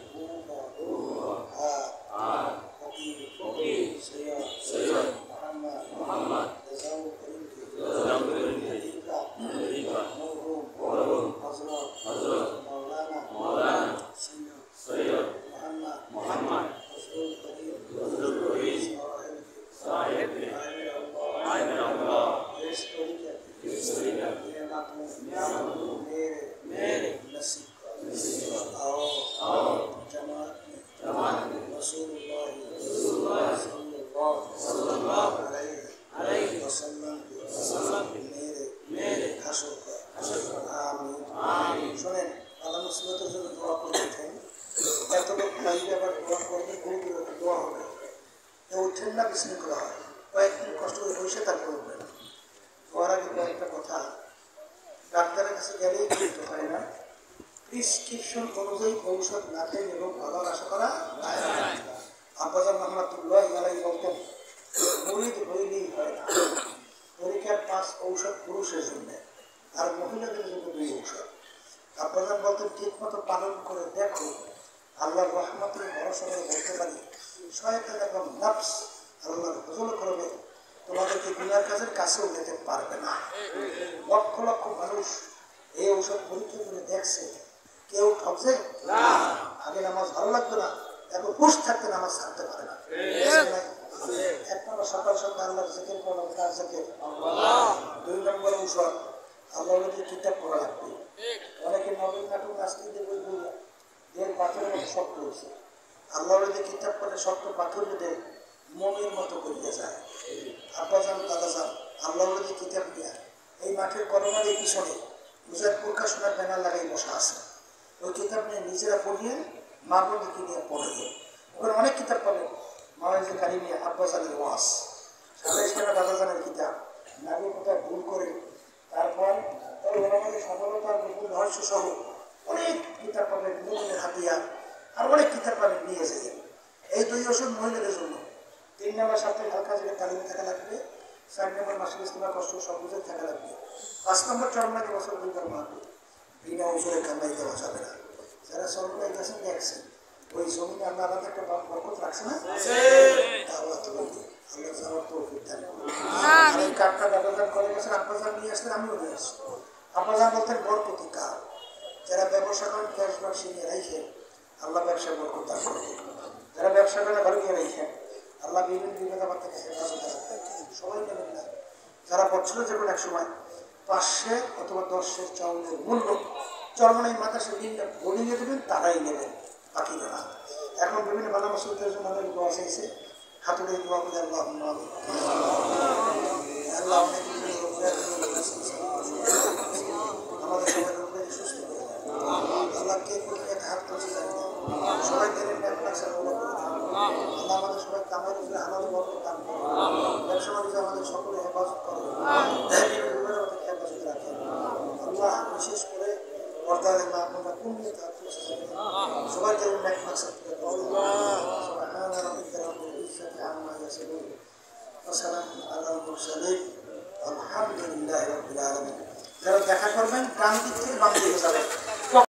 Muhammad Hazrat Maulana Sayyid Muhammad Rasul Karim Sahib Ayn Allah इस तरीका मेरे नसीब आओ जमात में रसूलुल्लाह सल्लल्लाहु अलैहि वसल्लम मेरे हाशर का आमीन। শুনেন, আল্লাহ মুসলিমদের জন্য দোয়া করতেছেন। এত লোক লাইভে আবার দোয়া করবে, বহু দোয়া হবে। কেউ উঠেন না, বিশৃঙ্খলা হয়। কয়েকদিন কষ্ট করে বসে তারপর উঠবেন। দোয়ার আগে কয়েকটা কথা। ডাক্তারের কাছে গেলেই কিন্তু হয় না, প্রিসক্রিপশন অনুযায়ী ঔষধ না খেয়ে রোগ ভালোর আশা করা যায় না। আব্বাজান রহমাতুল্লাহি আলাইহি বলতেন, মুরিদ হইলেই হয় না। পরীক্ষার 5 ঔষধ পুরুষের জন্য আর মহিলাদের জন্য 2 ঔষধ। আব্বাজান বলতেন, ঠিক মতো পালন করে দেখো, আল্লাহর রহমতের ভরসা করে বলতে পারি, শয়তান এবং নফস আল্লাহর ফজল করবে, তোমাদেরকে গুনার কাজের কাছেও যেতে পারবে না। লক্ষ লক্ষ মানুষ এই ঔষধ পরীক্ষা করে দেখছে, কেউ ঠকছে না। আগে নামাজ ভালো লাগতো না, এখন হুশ থাকতে নামাজ ছাড়তে পারে না। এক নম্বর সকাল সন্ধ্যা আল্লাহর জিকির করো, কার জিকির? 2 নম্বর ঔষধ আল্লাহর কিতাব পড়া লাগবে। অনেকে নবীন নাটক নাস্তিকদের বই বই দেড় পাথরের মতো শক্ত হয়েছে। আল্লাহর কিতাব পড়ে শক্ত পাথর দিয়ে মমির মতো করিয়ে যায়। আব্বাজান দাদাজান আল্লাহর কিতাব নিয়ে এই মাঠের করোনার এই পিছনে মুজাহিদ প্রকাশনার ব্যানার লাগাই বসা আছে। ওই কিতাব নিয়ে নিজেরা পড়িয়ে মা বোনকে নিয়ে পড়িয়ে ওখানে অনেক কিতাব পাবেন। মাওলানা কারিমিয়া আব্বাজানের ওয়াজ, সাতাইশ টাকা দাদাজানের কিতাব, নারী কোথায় ভুল করে, তারপর ওলামাদের সফলতার নতুন রহস্য সহ অনেক কিতাব পাবেন। মুমিনের হাতিয়ার আর অনেক কিতাব পাবেন, নিয়ে যাবেন। এই 2 ওষুধ মহিলাদের জন্য। 3 নম্বর সপ্তাহে হালকা জায়গায় তালিমে থাকা লাগবে। 4 নম্বর মাসিক ইস্তেমা কষ্ট সব বুঝে থাকা লাগবে। 5 নম্বর চরমনাকে বছর 2 বার মারবে, বিনা ওষুধে কামাই দেওয়া যাবে না। যারা চরমনায় গেছেন দেখছেন, ওই জমিনে আল্লাহ আলাদা একটা বরকত রাখছে না? আল্লাহ যাওয়ার তৌফিক দান করুন। এই কাঠটা দাদাজান করে গেছেন, আব্বাজান নিয়ে আসলেন, আমিও নিয়ে আসছি। আব্বাজান বলতেন বরকতি কাঠ। যারা ব্যবসা করেন ক্যাশ বাক্সে নিয়ে রাখেন, আল্লাহ ব্যবসায় বরকত দান করবেন। যারা ব্যবসা করে ঘরে নিয়ে রাখেন, আল্লাহ বিভিন্ন বিপদ আপদ থেকে হেফাজত রাখবেন। সবাই নেবেন না। যারা বছরে যখন এক সময় 500 অথবা 10 চাউলের মূল্য চরমনাই মাদ্রাসা দিনটা বলিয়ে দেবেন, তারাই নেবেন, বাকি না। এখন বিভিন্ন বালা মসজিদের জন্য অনেক দোয়া চাইছে, হাতুড়ে দোয়া করে আল্লাহ আমাদের সবাই রোগের সুস্থ করে দেন। আল্লাহ কে করে হাত করছে জানি না, সবাই দেবেন আল্লাহ আমাদের সবাই কামের উপরে হালাল বরকত দান করুন। ব্যবসা বাণিজ্য আমাদের সকলে হেফাজত করুন, হেফাজত রাখেন। আল্লাহ বিশেষ করে পর্দারে মা আপনারা কোন নিয়ে হাত করছে জানি না, সবাই দেবেন এক মাকসাদ করে আলহামদুলিল্লাহ রাব্বিল আলামিন। যারা দেখা করবেন ডান দিক থেকে বাম দিকে যাবেন।